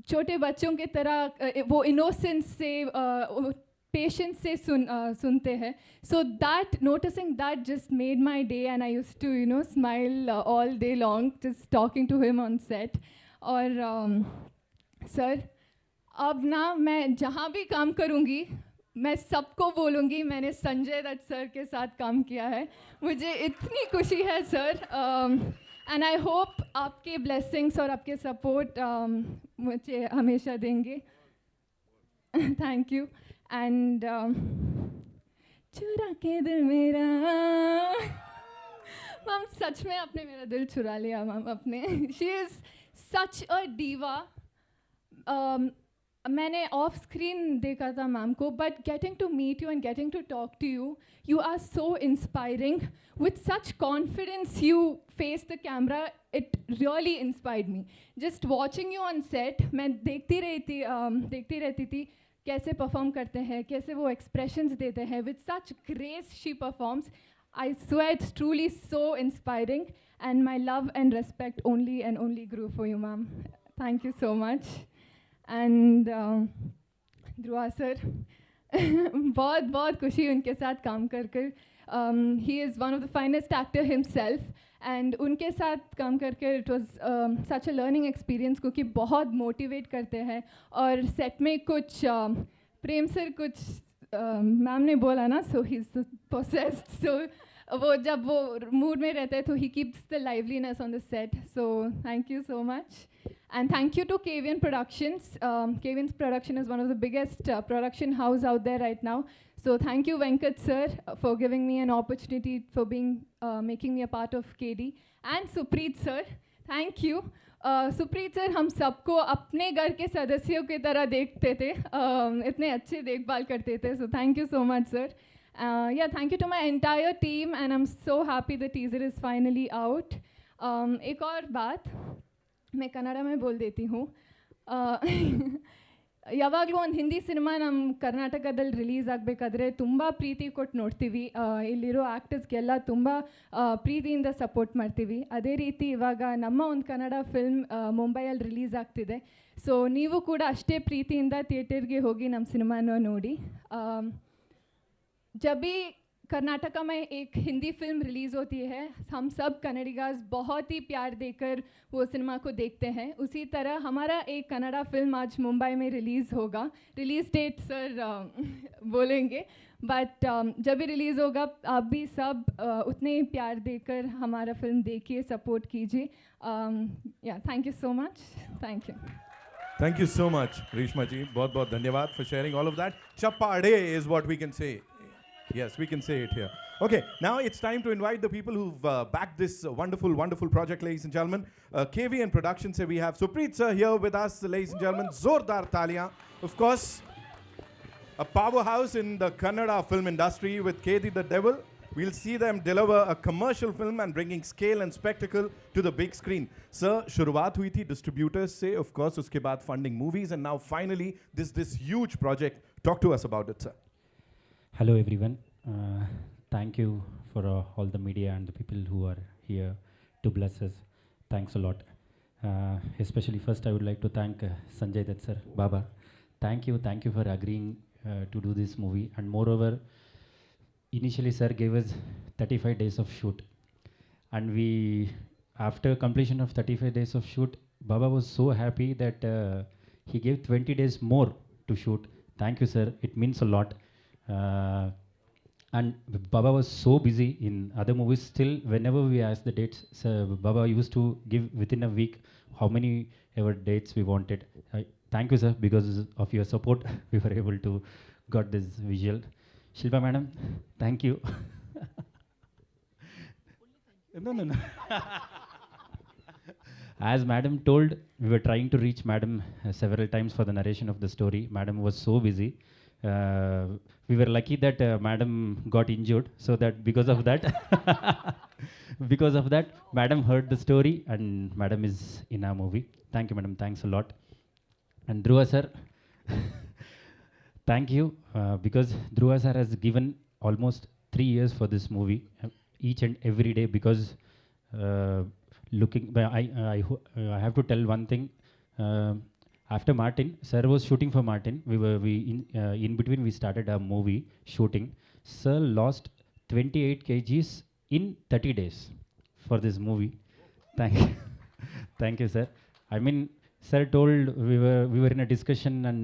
छोटे बच्चों की तरह वो इनोसेंस से पेशेंस से सुनते हैं. So that noticing that just made my day, and I used to smile all day long just talking to him on set. और सर, अब ना मैं जहाँ भी काम करूँगी मैं सबको बोलूँगी मैंने संजय दत्त सर के साथ काम किया है. मुझे इतनी खुशी है सर, एंड आई होप आपके ब्लेसिंग्स और आपके सपोर्ट मुझे हमेशा देंगे. Thank you. एंड चुरा के दिल मेरा मैम सच में आपने मेरा दिल चुरा लिया मैम अपने. She is such a diva. मैंने ऑफ स्क्रीन देखा था मैम को, but getting to meet you and getting to talk to you, you are so inspiring. With such confidence you face the camera, it really inspired me. Just watching you on set, मैं देखती रहती थी कैसे perform करते हैं, कैसे वो expressions देते हैं. With such grace she performs. I swear it's truly so inspiring, and my love and respect only and only grew for you, ma'am. Thank you so much. And Dhruva sir, बहुत बहुत खुशी उनके साथ काम कर. He is one of the finest actor himself, and उनके साथ काम करके it was such a learning experience, क्योंकि बहुत मोटिवेट करते हैं. और सेट में कुछ प्रेम सर कुछ मैम ने बोला ना, सो ही इज़ पोसेस्ड. सो वो जब वो मूड में रहते हैं तो he keeps the liveliness on the set. So thank you so much. And thank you to KVN Productions. KVN's production is one of the biggest production house out there right now. So thank you Venkat sir for giving me an opportunity for making me a part of KD. And Supreet sir, thank you. Supreet sir हम सबको अपने घर के सदस्यों की तरह देखते थे, इतने अच्छे देखभाल करते थे. So thank you so much sir. Yeah, thank you to my entire team, and I'm so happy the teaser is finally out. एक और बात मैं ಕನ್ನಡ में बोल देती हूँ. ಯಾವಾಗಲೂ ಒಂದು ಹಿಂದಿ ಸಿನಿಮಾ ನಮ್ಮ ಕರ್ನಾಟಕದಲ್ಲಿ ರಿಲೀಸ್ ಆಗಬೇಕಾದ್ರೆ ತುಂಬ ಪ್ರೀತಿ ಕೊಟ್ಟು ನೋಡ್ತೀವಿ. ಇಲ್ಲಿರೋ ಆ್ಯಕ್ಟರ್ಸ್ಗೆಲ್ಲ ತುಂಬ ಪ್ರೀತಿಯಿಂದ ಸಪೋರ್ಟ್ ಮಾಡ್ತೀವಿ. ಅದೇ ರೀತಿ ಇವಾಗ ನಮ್ಮ ಒಂದು ಕನ್ನಡ ಫಿಲ್ಮ್ ಮುಂಬೈಯಲ್ಲಿ ರಿಲೀಸ್ ಆಗ್ತಿದೆ. ಸೊ ನೀವು ಕೂಡ ಅಷ್ಟೇ ಪ್ರೀತಿಯಿಂದ ಥಿಯೇಟರ್ಗೆ ಹೋಗಿ ನಮ್ಮ ಸಿನಿಮಾನ ನೋಡಿ. जब भी कर्नाटका में एक हिंदी फिल्म रिलीज़ होती है, हम सब कन्नडिगाज बहुत ही प्यार देकर वो सिनेमा को देखते हैं. उसी तरह हमारा एक कन्नड़ा फिल्म आज मुंबई में रिलीज़ होगा. रिलीज़ डेट सर बोलेंगे, बट जब भी रिलीज़ होगा आप भी सब उतने ही प्यार देकर हमारा फिल्म देखिए, सपोर्ट कीजिए. या thank you so much. Thank you. Thank you so much, Reshma ji. बहुत बहुत धन्यवाद for sharing all of that. Chappade is what we can say. Yes, we can say it here. Okay, now it's time to invite the people who've backed this wonderful, wonderful project, ladies and gentlemen. KVN Productions, say we have Supreet sir here with us, ladies and gentlemen. Zordar Taliyan. Of course, a powerhouse in the Kannada film industry with KD the Devil. We'll see them deliver a commercial film and bringing scale and spectacle to the big screen. Sir, शुरुआत हुई थी distributors से, of course, उसके बाद funding movies, and now finally this huge project. Talk to us about it, sir. Hello everyone. Thank you for all the media and the people who are here to bless us. Thanks a lot. Especially first I would like to thank Sanjay Dutt sir, Baba. Thank you for agreeing to do this movie. And moreover, initially sir gave us 35 days of shoot. And after completion of 35 days of shoot, Baba was so happy that he gave 20 days more to shoot. Thank you sir, it means a lot. And Baba was so busy in other movies. Still, whenever we asked the dates, Baba used to give within a week how many ever dates we wanted. Thank you, sir, because of your support, we were able to got this visual. Shilpa madam, thank you. No. As madam told, we were trying to reach madam several times for the narration of the story. Madam was so busy. We were lucky that madam got injured, so that because of that madam heard the story and madam is in our movie. Thank you madam, thanks a lot. And Dhruva sir, thank you because Dhruva sir has given almost 3 years for this movie, each and every day, because I have to tell one thing. After Martin, sir was shooting for Martin. In between we started a movie shooting. Sir lost 28 kgs in 30 days for this movie. Thank you, sir. I mean, sir told we were in a discussion, and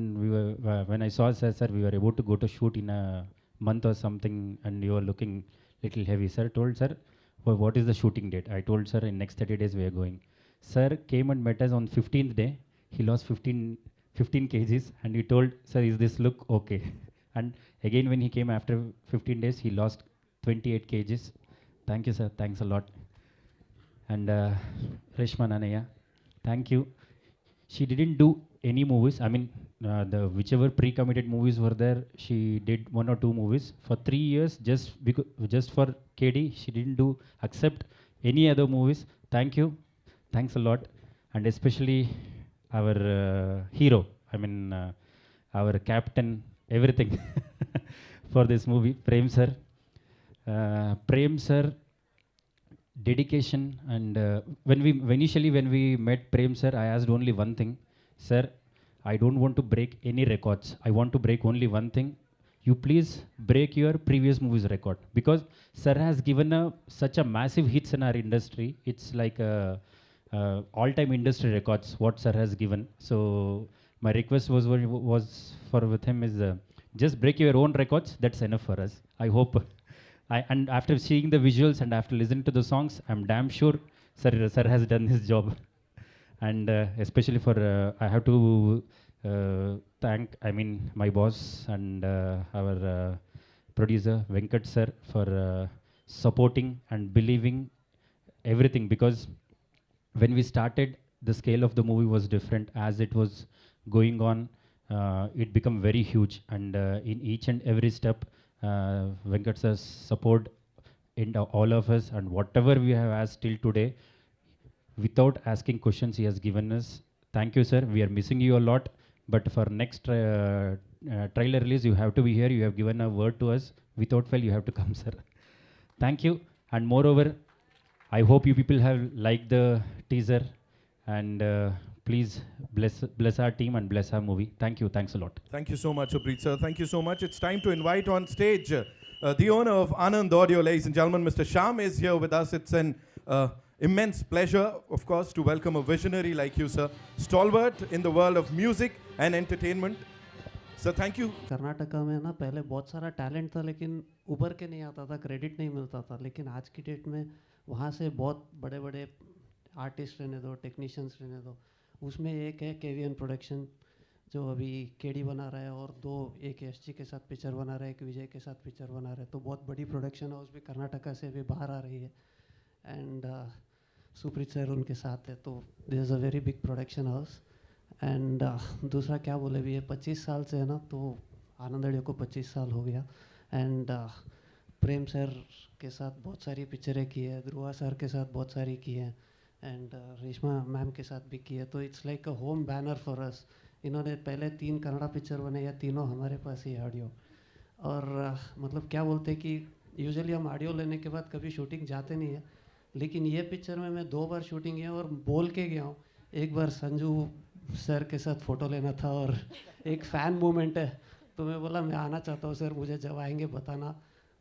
when I saw sir, we were about to go to shoot in a month or something, and you were looking little heavy. Sir told sir, well, what is the shooting date? I told sir in next 30 days we are going. Sir came and met us on 15th day. He lost 15 kgs, and he told, sir, is this look okay? And again, when he came after 15 days, he lost 28 kgs. Thank you, sir. Thanks a lot. And Reshma Nanaya, thank you. She didn't do any movies. I mean, the whichever pre-committed movies were there, she did 1 or 2 movies for 3 years. Just for KD, she didn't do accept any other movies. Thank you, thanks a lot, and especially our hero. I mean, our captain, everything for this movie, Prem sir. Prem sir dedication and when we met Prem sir, I asked only one thing, sir, I don't want to break any records, I want to break only one thing, you please break your previous movies record, because sir has given such a massive hits in our industry. It's like all time industry records what sir has given. So my request was for with him is just break your own records, that's enough for us. I hope and after seeing the visuals and after listening to the songs, I'm damn sure sir has done his job. And especially for I have to thank, I mean, my boss and our producer Venkat sir for supporting and believing everything, because when we started, the scale of the movie was different. As it was going on, it became very huge, and in each and every step, Venkat sir's support in all of us, and whatever we have asked till today, without asking questions, he has given us. Thank you, sir. We are missing you a lot, but for next trailer release, you have to be here. You have given a word to us. Without fail, you have to come, sir. Thank you, and moreover, I hope you people have liked the teaser, and please bless our team and bless our movie. Thank you. Thanks a lot. Thank you so much, Supreet sir. Thank you so much. It's time to invite on stage the owner of Anand Audio, ladies and gentlemen. Mr. Sham is here with us. It's an immense pleasure, of course, to welcome a visionary like you, sir. Stalwart in the world of music and entertainment. Sir, thank you. Karnataka में ना पहले बहुत सारा talent था, लेकिन उभर के नहीं आता था, क्रेडिट नहीं मिलता था। लेकिन आज की डेट में वहाँ से बहुत बड़े बड़े आर्टिस्ट रहने दो, टेक्नीशियंस रहने दो, उसमें एक है KVN प्रोडक्शन जो अभी केडी बना रहा है, और दो, एक SG के साथ पिक्चर बना रहा है, एक विजय के साथ पिक्चर बना रहा है। तो बहुत बड़ी प्रोडक्शन हाउस भी कर्नाटका से भी बाहर आ रही है, एंड सुप्रीत सर उनके साथ है, तो this is a very big production house. And दूसरा क्या बोले भी, ये 25 साल से है ना, तो आनंद ऑडियो को 25 साल हो गया, एंड प्रेम सर के साथ बहुत सारी पिक्चरें की है, ध्रुवा सर के साथ बहुत सारी की है, एंड रेशमा मैम के साथ भी की है। तो it's like a home banner for us. इन्होंने पहले 3 कन्नड़ा पिक्चर बनाए, या तीनों हमारे पास ही ऑडियो। और मतलब क्या बोलते हैं कि यूजुअली हम ऑडियो लेने के बाद कभी शूटिंग जाते नहीं है, लेकिन ये पिक्चर में मैं 2 बार शूटिंग किया और बोल के गया हूँ। एक बार संजू सर के साथ फ़ोटो लेना था, और एक फ़ैन मूवमेंट है, तो मैं बोला मैं आना चाहता हूँ सर, मुझे जब आएंगे बताना।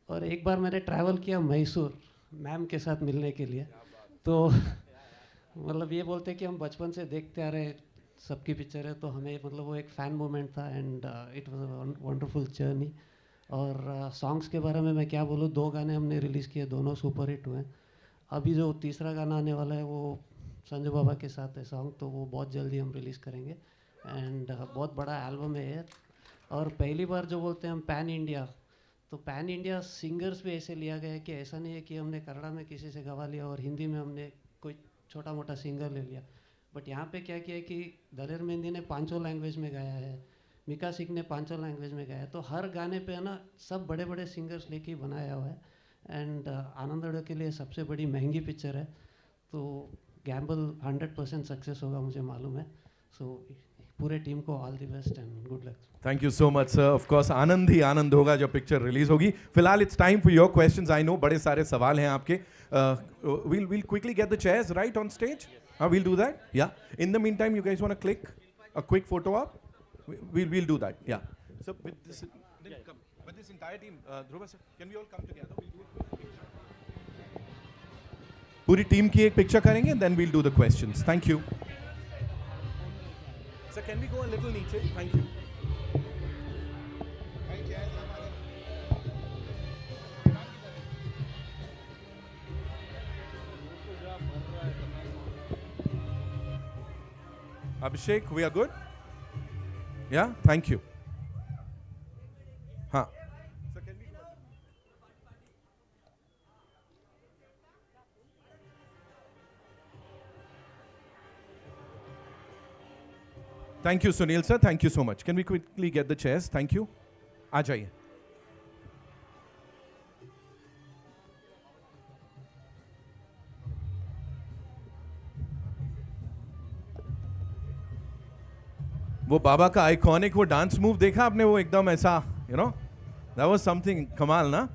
और एक बार मैंने ट्रैवल किया मैसूर मैम के साथ मिलने के लिए, तो मतलब ये बोलते कि हम बचपन से देखते आ रहे सबकी पिक्चर है, तो हमें मतलब वो एक फ़ैन मोमेंट था, and it was a wonderful journey. और सॉन्ग्स के बारे में मैं क्या बोलूँ, 2 गाने हमने रिलीज़ किए, दोनों सुपर हिट हुए। अभी जो तीसरा गाना आने वाला है वो संजू बाबा के साथ है सॉन्ग, तो वो बहुत जल्दी हम रिलीज़ करेंगे, एंड बहुत बड़ा एल्बम है ये। और पहली बार जो बोलते हैं हम पैन इंडिया, तो पैन इंडिया सिंगर्स भी ऐसे लिया गया है कि ऐसा नहीं है कि हमने कन्नड़ा में किसी से गवा लिया और हिंदी में हमने कोई छोटा मोटा सिंगर ले लिया। बट यहाँ पे क्या किया है कि दलेर मेहंदी ने 5 लैंग्वेज में गाया है, मिका सिंह ने 5 लैंग्वेज में गाया है, तो हर गाने पे है ना सब बड़े बड़े सिंगर्स लेके ही बनाया हुआ है। एंड आनंद ऑडियो के लिए सबसे बड़ी महंगी पिक्चर है, तो गैम्बल 100% सक्सेस होगा, मुझे मालूम है। सो पूरे टीम को all the best and good luck. Thank you so much sir. Of course आनंद ही आनंद होगा जब पिक्चर रिलीज होगी। फिलहाल it's time for your questions. I know बड़े सारे सवाल हैं आपके। we'll quickly get the chairs right on stage. We'll do that. Yeah. In the meantime, you guys want to click a quick photo up? We'll do that. Yeah. So with this entire team, Dhruva sir, can we all come together? We'll do it. पूरी team की एक picture करेंगे, then we'll do the questions. Thank you. Sir, can we go a little नीचे? Thank you. Abhishek, we are good? Yeah, thank you. Huh. So can we go? Thank you, Sunil sir. Thank you so much. Can we quickly get the chairs? Thank you. आ जाइए. वो बाबा का iconic वो dance move देखा आपने, वो एकदम ऐसा, you know, that was something कमाल ना.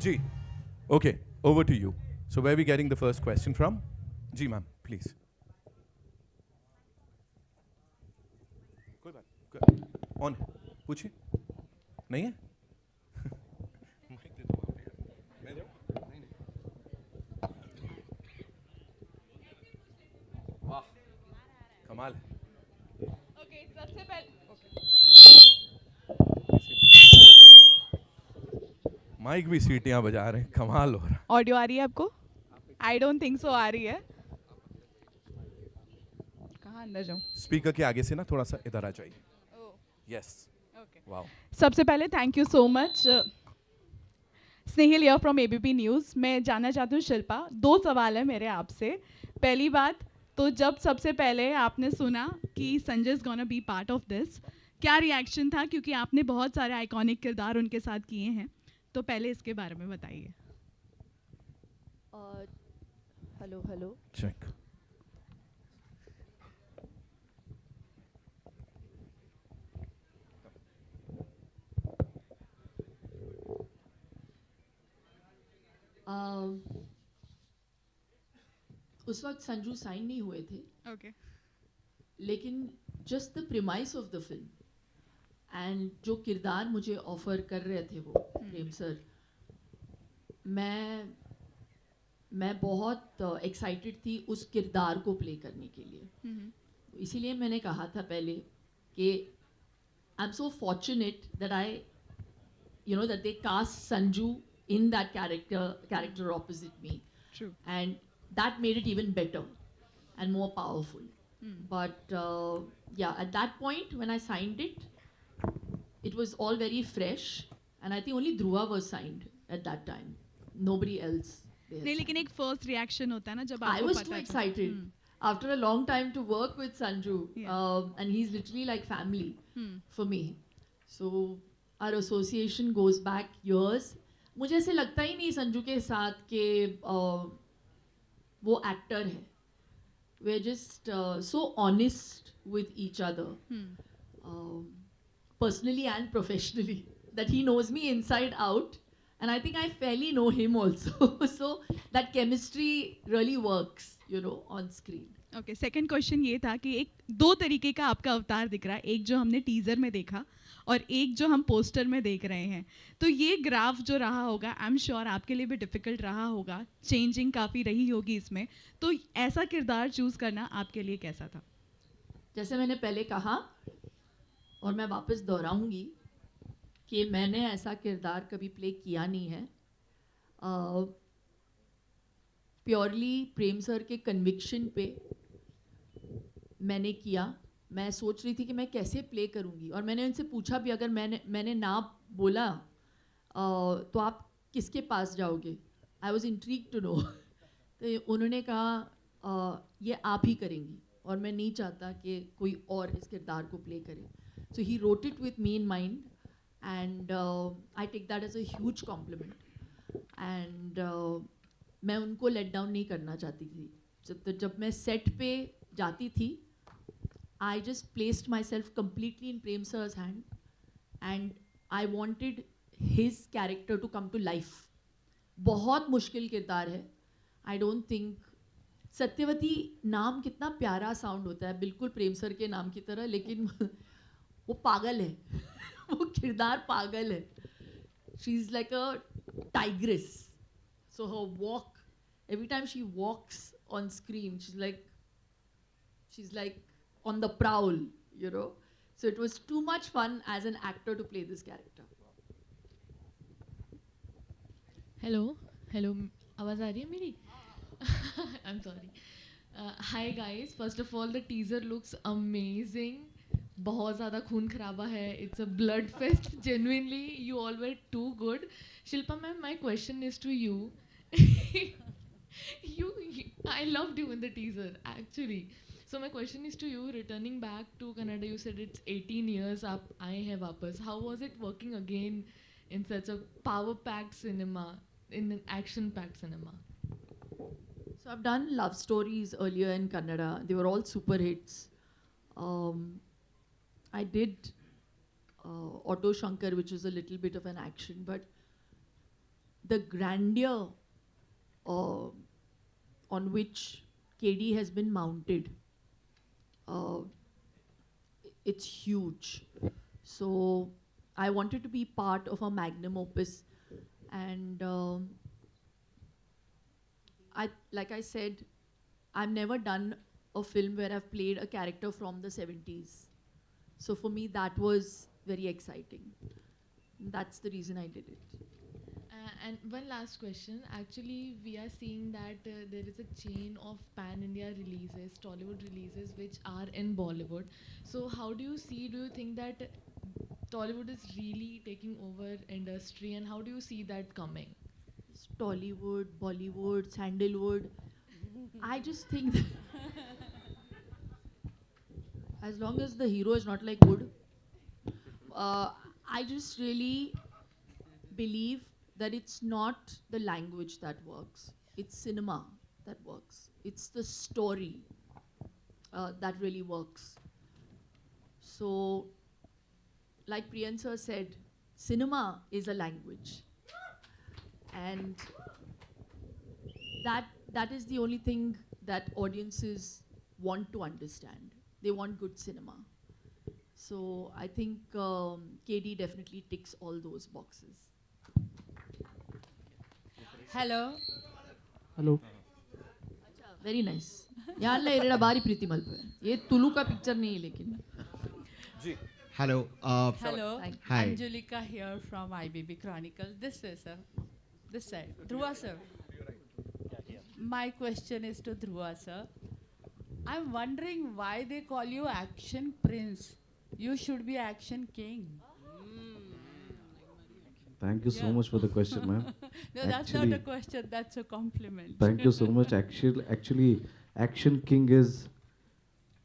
जी, okay, over to you. So where are we getting the first question from? Ji ma'am, please. कोई बात, ऑन है, पूछिए. नहीं है? Mic दे दो आप यार. मैं दूं? नहीं. वाह, कमाल है. ओके, सबसे पहले माइक भी सीटियां बजा रहे हैं, कमाल हो रहा है. ऑडियो आ रही है आपको? आई डोंट थिंक सो आ रही है. कहाँ अंदर जाऊँ? स्पीकर के आगे से ना थोड़ा सा इधर आ जाइए. यस. ओके. वाओ. सबसे पहले thank you so much. Snehil here from ABP news. मैं जानना चाहती हूँ शिल्पा, 2 सवाल है मेरे आपसे. पहली बात तो जब सबसे पहले आपने सुना कि Sanjay is gonna be part of this, क्या रिएक्शन था? क्योंकि आपने बहुत सारे आइकॉनिक किरदार उनके साथ किए हैं, तो पहले इसके बारे में बताइए. Hello hello. चेक. उस वक्त संजू साइन नहीं हुए थे, ओके. लेकिन just the premise of the film and जो किरदार मुझे ऑफर कर रहे थे वो प्रेम सर, मैं बहुत एक्साइटेड थी उस किरदार को प्ले करने के लिए. इसीलिए मैंने कहा था पहले कि I am so fortunate that I you know that they cast Sanju in that character opposite me. True. And that made it even better and more powerful. But yeah, at that point when I signed it, it was all very fresh, and I think only Dhruva was signed at that time. Nobody else. नहीं, लेकिन एक first reaction होता है ना जब I आपको was पता too है. excited after a long time to work with Sanju, and he's literally like family for me. So our association goes back years. मुझे ऐसे लगता ही नहीं संजू के साथ कि वो एक्टर है. We are just so honest with each other, personally and professionally, that he knows me inside out, and I think I fairly know him also. So that chemistry really works, you know, on screen. Okay. Second question ये था कि एक 2 तरीके का आपका अवतार दिख रहा है, एक जो हमने टीजर में देखा और एक जो हम पोस्टर में देख रहे हैं. तो ये ग्राफ जो रहा होगा, आई एम श्योर आपके लिए भी डिफ़िकल्ट रहा होगा, चेंजिंग काफ़ी रही होगी इसमें. तो ऐसा किरदार चूज़ करना आपके लिए कैसा था? जैसे मैंने पहले कहा और मैं वापस दोहराऊंगी कि मैंने ऐसा किरदार कभी प्ले किया नहीं है. प्योरली प्रेम सर के कन्विक्शन पे मैंने किया. मैं सोच रही थी कि मैं कैसे प्ले करूँगी, और मैंने उनसे पूछा भी, अगर मैंने ना बोला तो आप किसके पास जाओगे? I was intrigue to know. तो उन्होंने कहा ये आप ही करेंगी, और मैं नहीं चाहता कि कोई और इस किरदार को प्ले करे. So he wrote it with me in mind, and I take that as a huge compliment. And मैं उनको लेट डाउन नहीं करना चाहती थी. जब मैं सेट पे जाती थी, I just placed myself completely in Prem sir's hand, and I wanted his character to come to life. बहुत मुश्किल किरदार है. I don't think सत्यवती नाम कितना प्यारा साउंड होता है, बिल्कुल प्रेम सर के नाम की तरह, लेकिन वो पागल है. वो किरदार पागल है. She is like a tigress. So her walk, every time she walks on screen, she's like on the prowl, you know. So it was too much fun as an actor to play this character. Hello hello, आवाज़ आ रही है मेरी? I am sorry. Hi guys, first of all the teaser looks amazing. बहुत ज़्यादा खून खराबा है. It's a blood fest. Genuinely, you all were too good. Shilpa ma'am, my question is to you. I loved you in the teaser actually. So my question is to you. Returning back to Kannada, you said it's 18 years up. I have uppers. How was it working again in such a power-packed cinema, in an action-packed cinema? So I've done love stories earlier in Kannada. They were all super hits. I did Auto Shankar, which is a little bit of an action, but the grandeur on which KD has been mounted, it's huge. So I wanted to be part of a magnum opus, and like I said, I've never done a film where I've played a character from the 70s. So for me, that was very exciting. That's the reason I did it. And one last question. Actually, we are seeing that there is a chain of pan-India releases, Tollywood releases, which are in Bollywood. So how do you see, do you think that Tollywood is really taking over industry, and how do you see that coming? Tollywood, Bollywood, Sandalwood. I just think that as long as the hero is not like wood, I just really believe that it's not the language that works. It's cinema that works. It's the story that really works. So, like Priyan sir said, cinema is a language. And that is the only thing that audiences want to understand. They want good cinema. So I think KD definitely ticks all those boxes. Hello. Hello. Very nice. यहाँ ले रेडा बारी प्रीति मल पे. ये तुलु का picture नहीं है लेकिन. Hello. Hello. Hi. Anjulika here from IBB Chronicles. This way, sir. This side. Dhruva, sir. My question is to Dhruva, sir. I'm wondering why they call you Action Prince. You should be Action King. Thank you so much for the question, ma'am. No, that's not a question. That's a compliment. Thank you so much. Actually, Action King is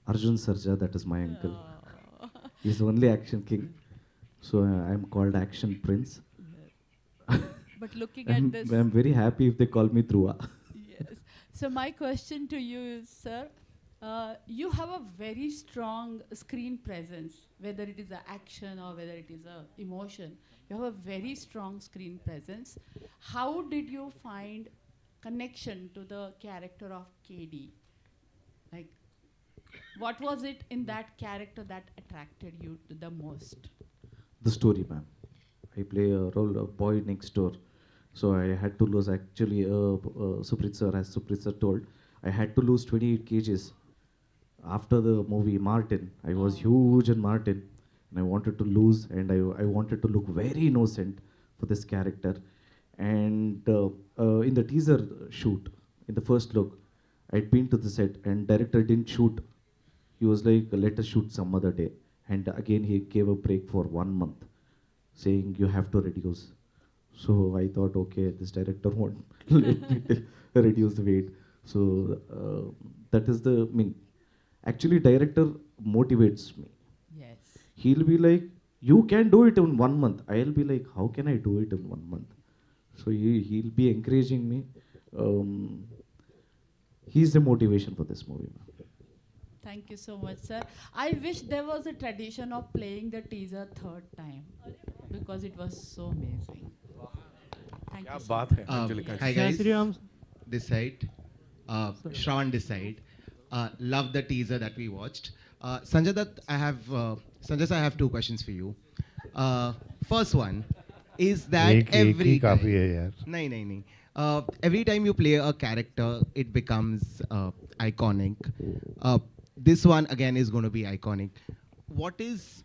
Arjun Sarja. That is my uncle. He's the only Action King. So I'm called Action Prince. But looking at this... I'm very happy if they call me Dhruva. Yes. So my question to you is, sir, you have a very strong screen presence, whether it is a action or whether it is a emotion. You have a very strong screen presence. How did you find connection to the character of KD? Like, what was it in that character that attracted you to the most? The story, ma'am. I play a role of boy next door. So I had to lose, actually, Suprit sir, as Suprit sir told, I had to lose 28 kgs. After the movie Martin, I was huge in Martin, and I wanted to lose, and I wanted to look very innocent for this character. And in the teaser shoot, in the first look, I'd been to the set, and director didn't shoot. He was like, let us shoot some other day. And again, he gave a break for 1 month, saying, you have to reduce. So I thought, okay, this director won't let me reduce the weight. So that is the, actually director motivates me. Yes. He'll be like, you can do it in 1 month. I'll be like, how can I do it in 1 month? So he'll be encouraging me. He's the motivation for this movie. Thank you so much, sir. I wish there was a tradition of playing the teaser third time, because it was so amazing. Thank you so much. Hi guys, this side, Shravan this side. Love the teaser that we watched. Sanjay Dutt, I have 2 questions for you. First one is that every time you play a character, it becomes iconic. This one again is going to be iconic. What is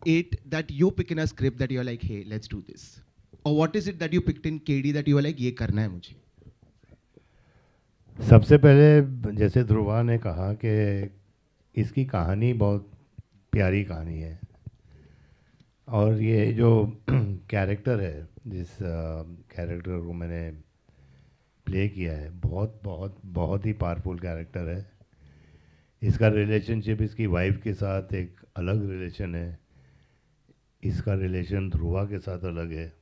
it that you pick in a script that you're like, hey, let's do this? Or what is it that you picked in KD that you were like, ye karna hai mujhe? सबसे पहले जैसे ध्रुवा ने कहा कि इसकी कहानी बहुत प्यारी कहानी है, और ये जो कैरेक्टर है, जिस कैरेक्टर को मैंने प्ले किया है, बहुत बहुत बहुत ही पावरफुल कैरेक्टर है। इसका रिलेशनशिप इसकी वाइफ के साथ एक अलग रिलेशन है, इसका रिलेशन ध्रुवा के साथ अलग है।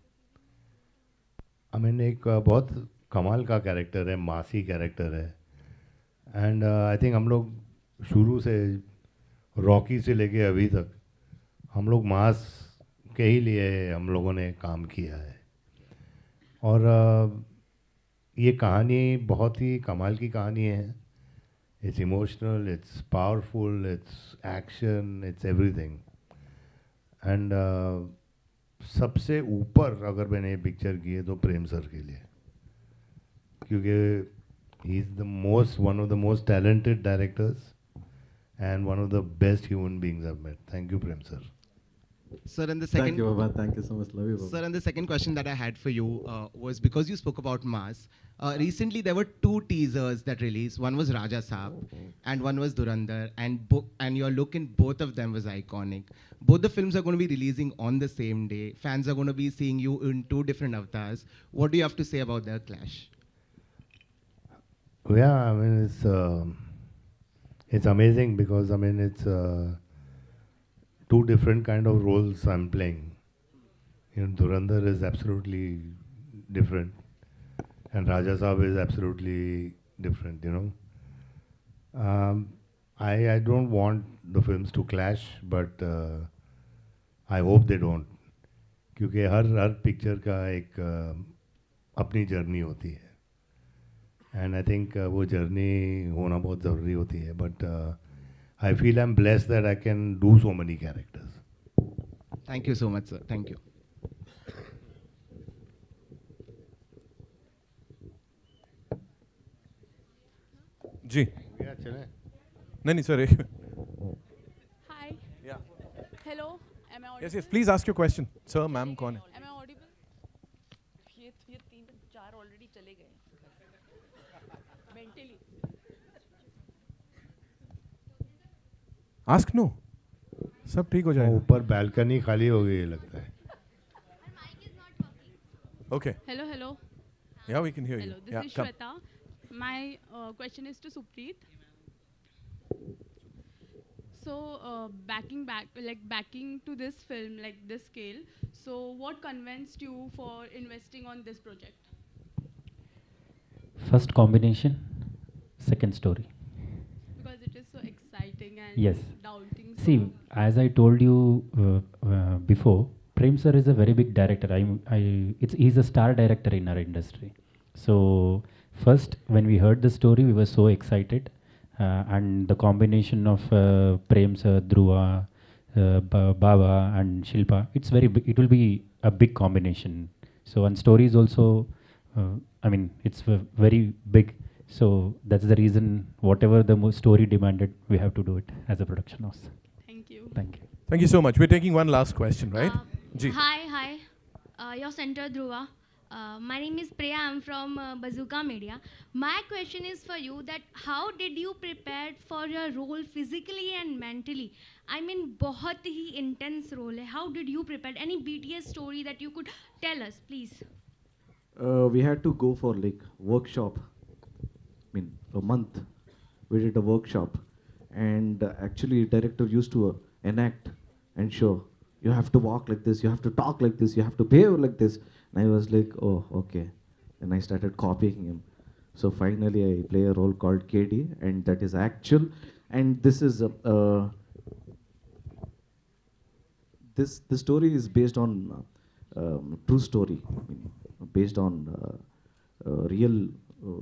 आई मीन एक बहुत कमाल का कैरेक्टर है, मासी कैरेक्टर है। एंड आई थिंक हम लोग शुरू से रॉकी से लेके अभी तक हम लोग मास के ही लिए हम लोगों ने काम किया है। और ये कहानी बहुत ही कमाल की कहानी है। It's emotional, it's powerful, it's action, it's everything. And सबसे ऊपर अगर मैंने ये पिक्चर की है तो प्रेम सर के लिए, क्योंकि he is the most one of the most talented directors and one of the best human beings I've met. Thank you, Prem sir. Sir, and the second. Thank you, Baba. Thank you so much. Love you, Baba. Sir, and the second question that I had for you was because you spoke about Mass. Recently, there were 2 teasers that released. One was Raja Saab, and one was Durandar, and your look in both of them was iconic. Both the films are going to be releasing on the same day. Fans are going to be seeing you in 2 different avatars. What do you have to say about their clash? Yeah, I mean it's amazing because I mean it's 2 different kind of roles I'm playing. You know, Durandar is absolutely different, and Raja Saab is absolutely different. You know, I don't want the films to clash, but I hope they don't, क्योंकि हर picture का एक अपनी journey होती है। And I think वो journey होना बहुत ज़रूरी होती है। But I feel I am blessed that I can do so many characters. Thank you so much, sir. Thank you. जी नहीं सर एक Hi. Yeah. Hello. Am I audible? Yes, yes, please ask your question. Sir, ma'am कौन है? Am I audible? ये 3-4 already चले गए mentally. Ask no. सब ठीक हो जाएगा। ऊपर बैल्कनी खाली हो गई लगता है। Okay. Hello, hello. Yeah, we can hear you. Hello, this Yeah, is come. Shweta. My question is to Supreet. So, backing to this film, like this scale. So, what convinced you for investing on this project? First combination, second story. Because it is so exciting and Yes. doubting. See, as I told you before, Prem sir is a very big director. He's a star director in our industry. So first, when we heard the story, we were so excited, and the combination of Prem sir, Dhruva, Baba, and Shilpa, it's very big. It will be a big combination. So and story is also, I mean, it's very big. So that's the reason whatever the story demanded, we have to do it as a production house. Thank you. Thank you. Thank you so much. We're taking one last question, right? Ji. Hi. Your center Dhruva. My name is Priya. I'm from Bazooka Media. My question is for you that how did you prepare for your role physically and mentally? I mean, बहुत ही intense role है. How did you prepare? Any BTS story that you could tell us, please? We had to go for like workshop. I mean, a month. We did a workshop, and actually, director used to enact and show. You have to walk like this. You have to talk like this. You have to behave like this. And I was like, oh, okay. And I started copying him. So finally, I play a role called KD, and that is actual. And this is this story is based on true story, I mean, based on real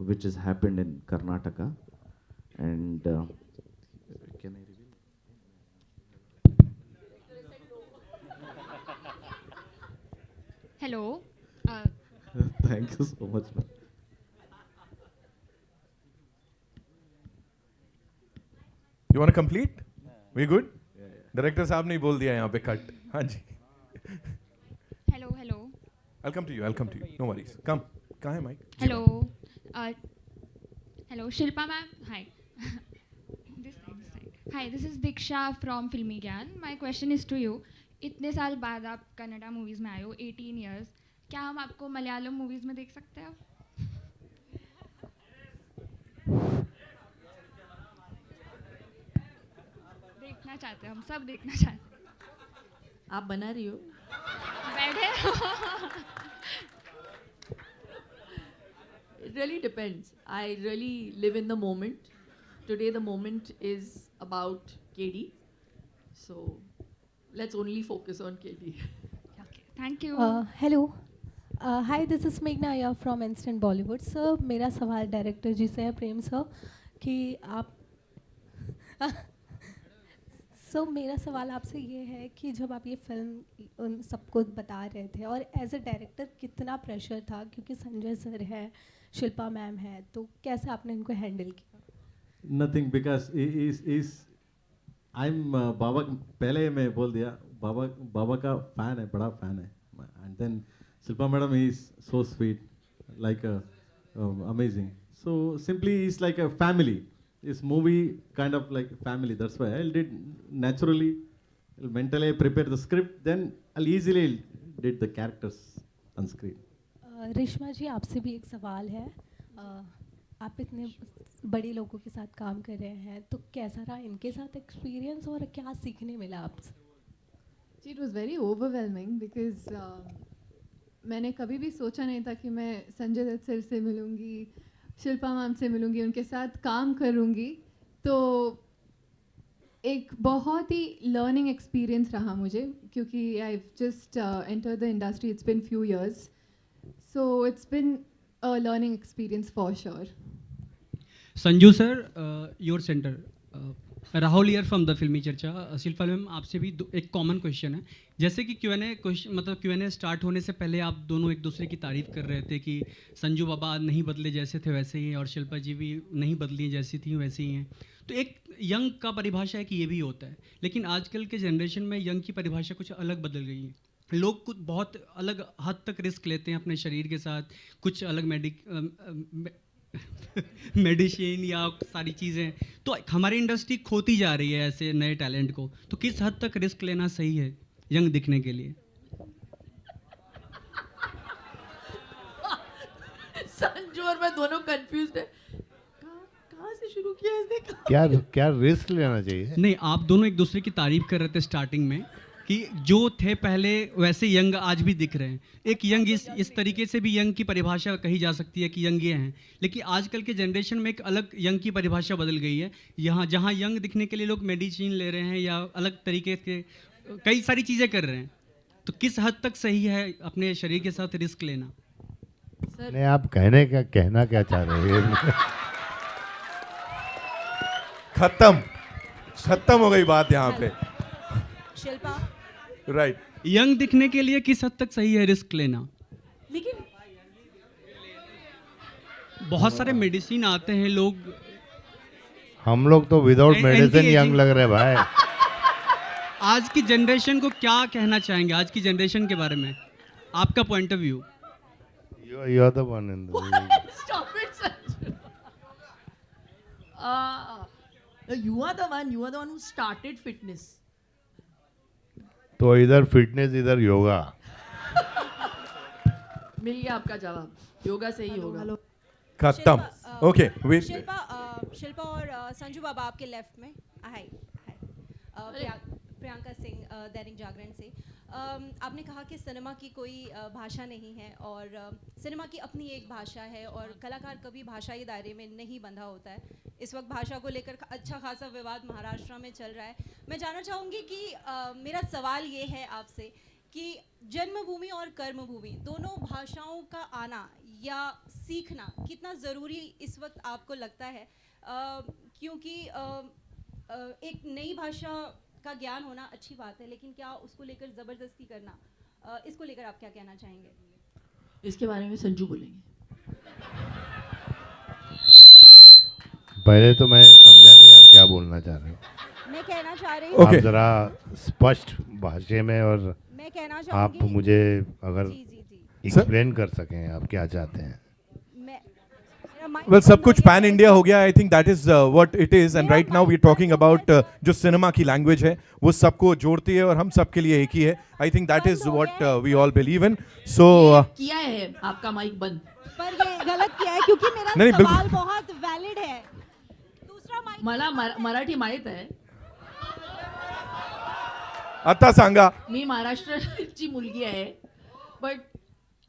which has happened in Karnataka. And can I reveal? Hello. Thank you so much, man. You want to complete? We good? Director साहब ने बोल दिया यहाँ पे cut. हाँ जी. Hello. I'll come to you. No worries. Come. कहाँ है mic? Hello. Hello, Shilpa ma'am. Hi. This side. Hi, this is Diksha from Filmy Gyan. My question is to you. इतने साल बाद आप कन्नड़ा मूवीज़ में आए हो, 18 years. क्या हम आपको मलयालम मूवीज़ में देख सकते हैं? देखना चाहते हैं, हम सब देखना चाहते हैं. आप बना रही हो? बैठे. It really depends. I really live in the moment. Today the moment is about KD. So let's only focus on KD. Thank you. Hello hi this is मेघना Iyer from instant Bollywood. Sir मेरा सवाल director जी से है, प्रेम sir, कि आप सो मेरा सवाल आपसे ये है कि जब आप ये फिल्म उन सबको बता रहे थे और एज अ डायरेक्टर कितना प्रेशर था, क्योंकि संजय सर है, शिल्पा मैम है, तो कैसे आपने इनको हैंडल किया? Nothing, because is I am Baba, पहले मैं बोल दिया बाबा का फैन है, बड़ा फैन है. And then Shilpa madam is so sweet, like amazing. So simply is like a family. This movie kind of like family. That's why I did naturally, mentally prepare the script. Then I'll easily did the characters on screen. Rishma जी, आपसे भी एक सवाल है. आप इतने बड़े लोगों के साथ काम कर रहे हैं, तो कैसा रहा इनके साथ एक्सपीरियंस और क्या सीखने मिला आपसे? जी, it was very overwhelming because मैंने कभी भी सोचा नहीं था कि मैं संजय दत्त सर से मिलूँगी, शिल्पा मैम से मिलूँगी, उनके साथ काम करूँगी. तो एक बहुत ही लर्निंग एक्सपीरियंस रहा मुझे, क्योंकि I just enter the industry, it's been few years, so it's been a learning experience for sure. Sanju sir, your centre. Rahul here from the फिल्मी चर्चा. शिल्पा मैम, आपसे भी एक कॉमन क्वेश्चन है. जैसे कि Q&A क्वेश्चन, मतलब Q&A स्टार्ट होने से पहले आप दोनों एक दूसरे की तारीफ़ कर रहे थे कि संजू बाबा नहीं बदले, जैसे थे वैसे ही हैं, और शिल्पा जी भी नहीं बदली, जैसी थी वैसे ही हैं. तो एक यंग का परिभाषा है कि ये भी होता है, लेकिन आजकल के जनरेशन में यंग की परिभाषा कुछ अलग बदल गई है. लोग कुछ बहुत अलग हद तक रिस्क लेते हैं अपने शरीर के साथ, कुछ अलग मेडिसिन या सारी चीज़ें. तो हमारी इंडस्ट्री खोती जा रही है ऐसे नए टैलेंट को. तो किस हद तक रिस्क लेना सही है यंग दिखने के लिए? संजू और मैं दोनों कंफ्यूज्ड है. कहाँ से शुरू किया इसने? क्या रिस्क लेना चाहिए? नहीं, आप दोनों एक दूसरे की तारीफ कर रहे थे स्टार्टिंग में कि जो थे पहले वैसे यंग आज भी दिख रहे हैं. एक यंग इस तरीके से भी यंग की परिभाषा कही जा सकती है कि यंग ये हैं, लेकिन आजकल के जनरेशन में एक अलग यंग की परिभाषा बदल गई है. यहाँ जहाँ यंग दिखने के लिए लोग मेडिसिन ले रहे हैं या अलग तरीके के कई सारी चीज़ें कर रहे हैं. तो किस हद तक सही है अपने शरीर के साथ रिस्क लेना? नहीं, आप कहना क्या चाह रहे हैं? खत्म हो गई बात यहाँ पे. शिल्पा, राइट. यंग दिखने के लिए किस हद तक सही है रिस्क लेना? लेकिन बहुत सारे मेडिसिन आते हैं, लोग, हम लोग तो विदाउट मेडिसिन यंग लग रहे भाई. आज की जनरेशन को क्या कहना चाहेंगे, आज की जनरेशन के बारे में आपका point of view? You are the one in the stop it, Sanju. You are the one who started fitness. तो इधर फिटनेस, इधर योगा. मिल गया आपका जवाब, योगा से ही होगा. खत्म. ओके, शिल्पा और संजू बाबा आपके लेफ्ट में. हाय प्रियंका सिंह, दैनिक जागरण से. आपने कहा कि सिनेमा की कोई भाषा नहीं है और सिनेमा की अपनी एक भाषा है और कलाकार कभी भाषाई दायरे में नहीं बंधा होता है. इस वक्त भाषा को लेकर अच्छा खासा विवाद महाराष्ट्र में चल रहा है. मैं जानना चाहूँगी कि मेरा सवाल ये है आपसे कि जन्मभूमि और कर्मभूमि दोनों भाषाओं का आना या सीखना कितना ज़रूरी इस वक्त आपको लगता है? क्योंकि एक नई भाषा का ज्ञान होना अच्छी बात है, लेकिन क्या उसको लेकर ज़बरदस्ती करना, इसको लेकर आप क्या कहना चाहेंगे? इसके बारे में संजू बोलेंगे. पहले तो मैं समझा नहीं आप क्या बोलना चाह रहे हो. मैं कहना चाह रही हूँ आप जरा स्पष्ट भाषा में, और मैं कहना आप चाहूँगी मुझे अगर एक्सप्लेन कर सकें आप क्या चाहते हैं. मेरा Well, सब कुछ pan India हो गया. I think that is what it is. And right now we're talking about जो cinema की language है, वो सबको जोड़ती है और हम सबके लिए एक ही है. I think that is what we all believe in. So किया है आपका माइक बंद. पर ये गलत किया है क्योंकि मेरा नहीं, सवाल बहुत वैलिड है. मला मराठी माहित आहे. आता सांगा. मी महाराष्ट्राची मुलगी आहे. बट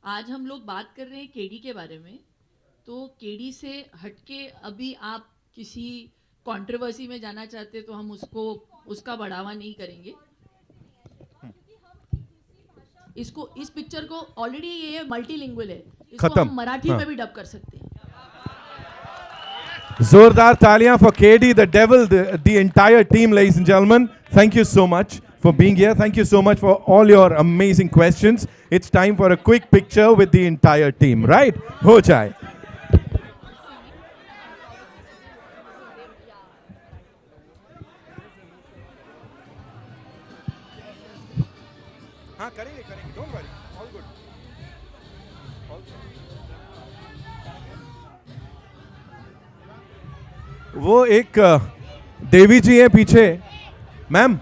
आज हम लोग बात कर रहे हैं केडी के बारे में. तो केडी से हटके अभी आप किसी कंट्रोवर्सी में जाना चाहते तो हम उसका बढ़ावा नहीं करेंगे. इसको इस पिक्चर को ऑलरेडी ये मल्टीलिंगुअल है. इसको हम मराठी में भी डब कर सकते हैं. जोरदार तालियां for KD, the devil, the entire team, ladies and gentlemen. Thank you so much for being here. Thank you so much for all your amazing questions. It's time for a quick picture with the entire team, right? हो जाए. हाँ करेंगे करेंगे. Don't worry. All good. All good. वो एक देवी जी है पीछे. Ma'am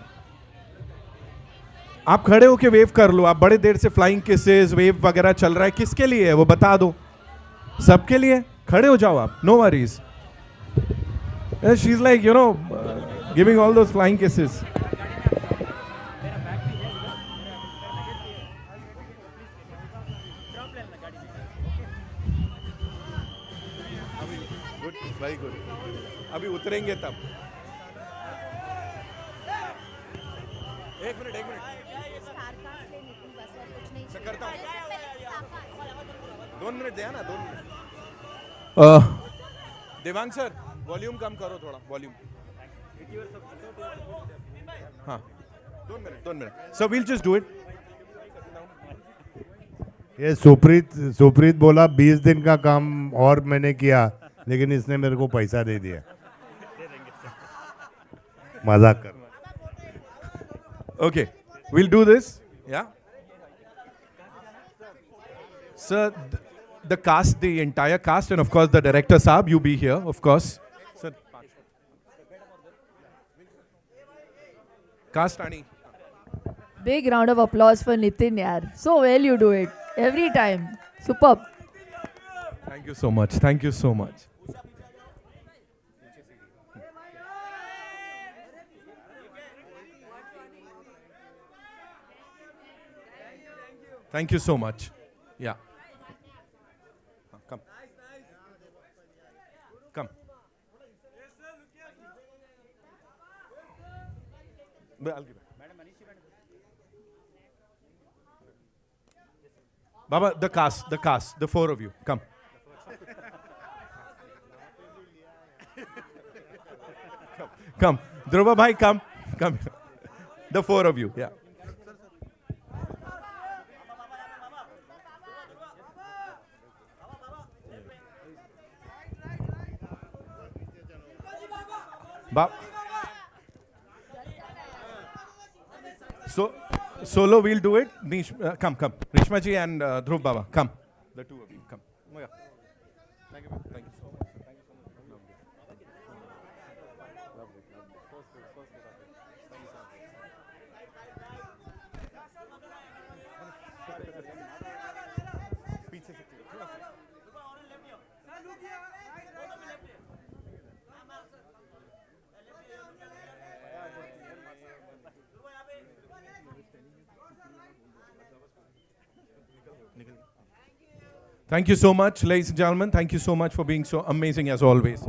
आप खड़े होके वेव कर लो. आप बड़े देर से फ्लाइंग किसेस वेव वगैरह चल रहा है. किसके लिए है वो बता दो. सबके लिए. खड़े हो जाओ आप. No worries. She is like you know giving all those flying kisses. Very good. अभी उतरेंगे तब. एक मिनट करता हूँ. 2 मिनट दिया ना. 2 मिनट. देवांग सर वॉल्यूम कम करो थोड़ा. वॉल्यूम. हाँ 2 minute. So we'll just do it. ये सुप्रीत बोला 20 दिन का काम और मैंने किया लेकिन इसने मेरे को पैसा दे दिया. मजाक कर. Okay, we'll do this. Yeah. Sir, the cast, the entire cast, and of course the director Saab, you be here, of course. Sir, cast Ani. Big round of applause for Nitin yaar. So well you do it. Every time. Superb. Thank you so much. Thank you so much. Thank you so much. Yeah. Come. Come. I'll give it. Baba, the cast, the 4 of you. Come. Come. Dhruva bhai, come. Come. The 4 of you. Yeah. Solo we'll do it. Come. Rishma ji and Dhruv Baba, come. The 2 of you, come. Oh, yeah. Thank you so much. Thank you so much. Thank you so much, ladies and gentlemen. Thank you so much for being so amazing as always.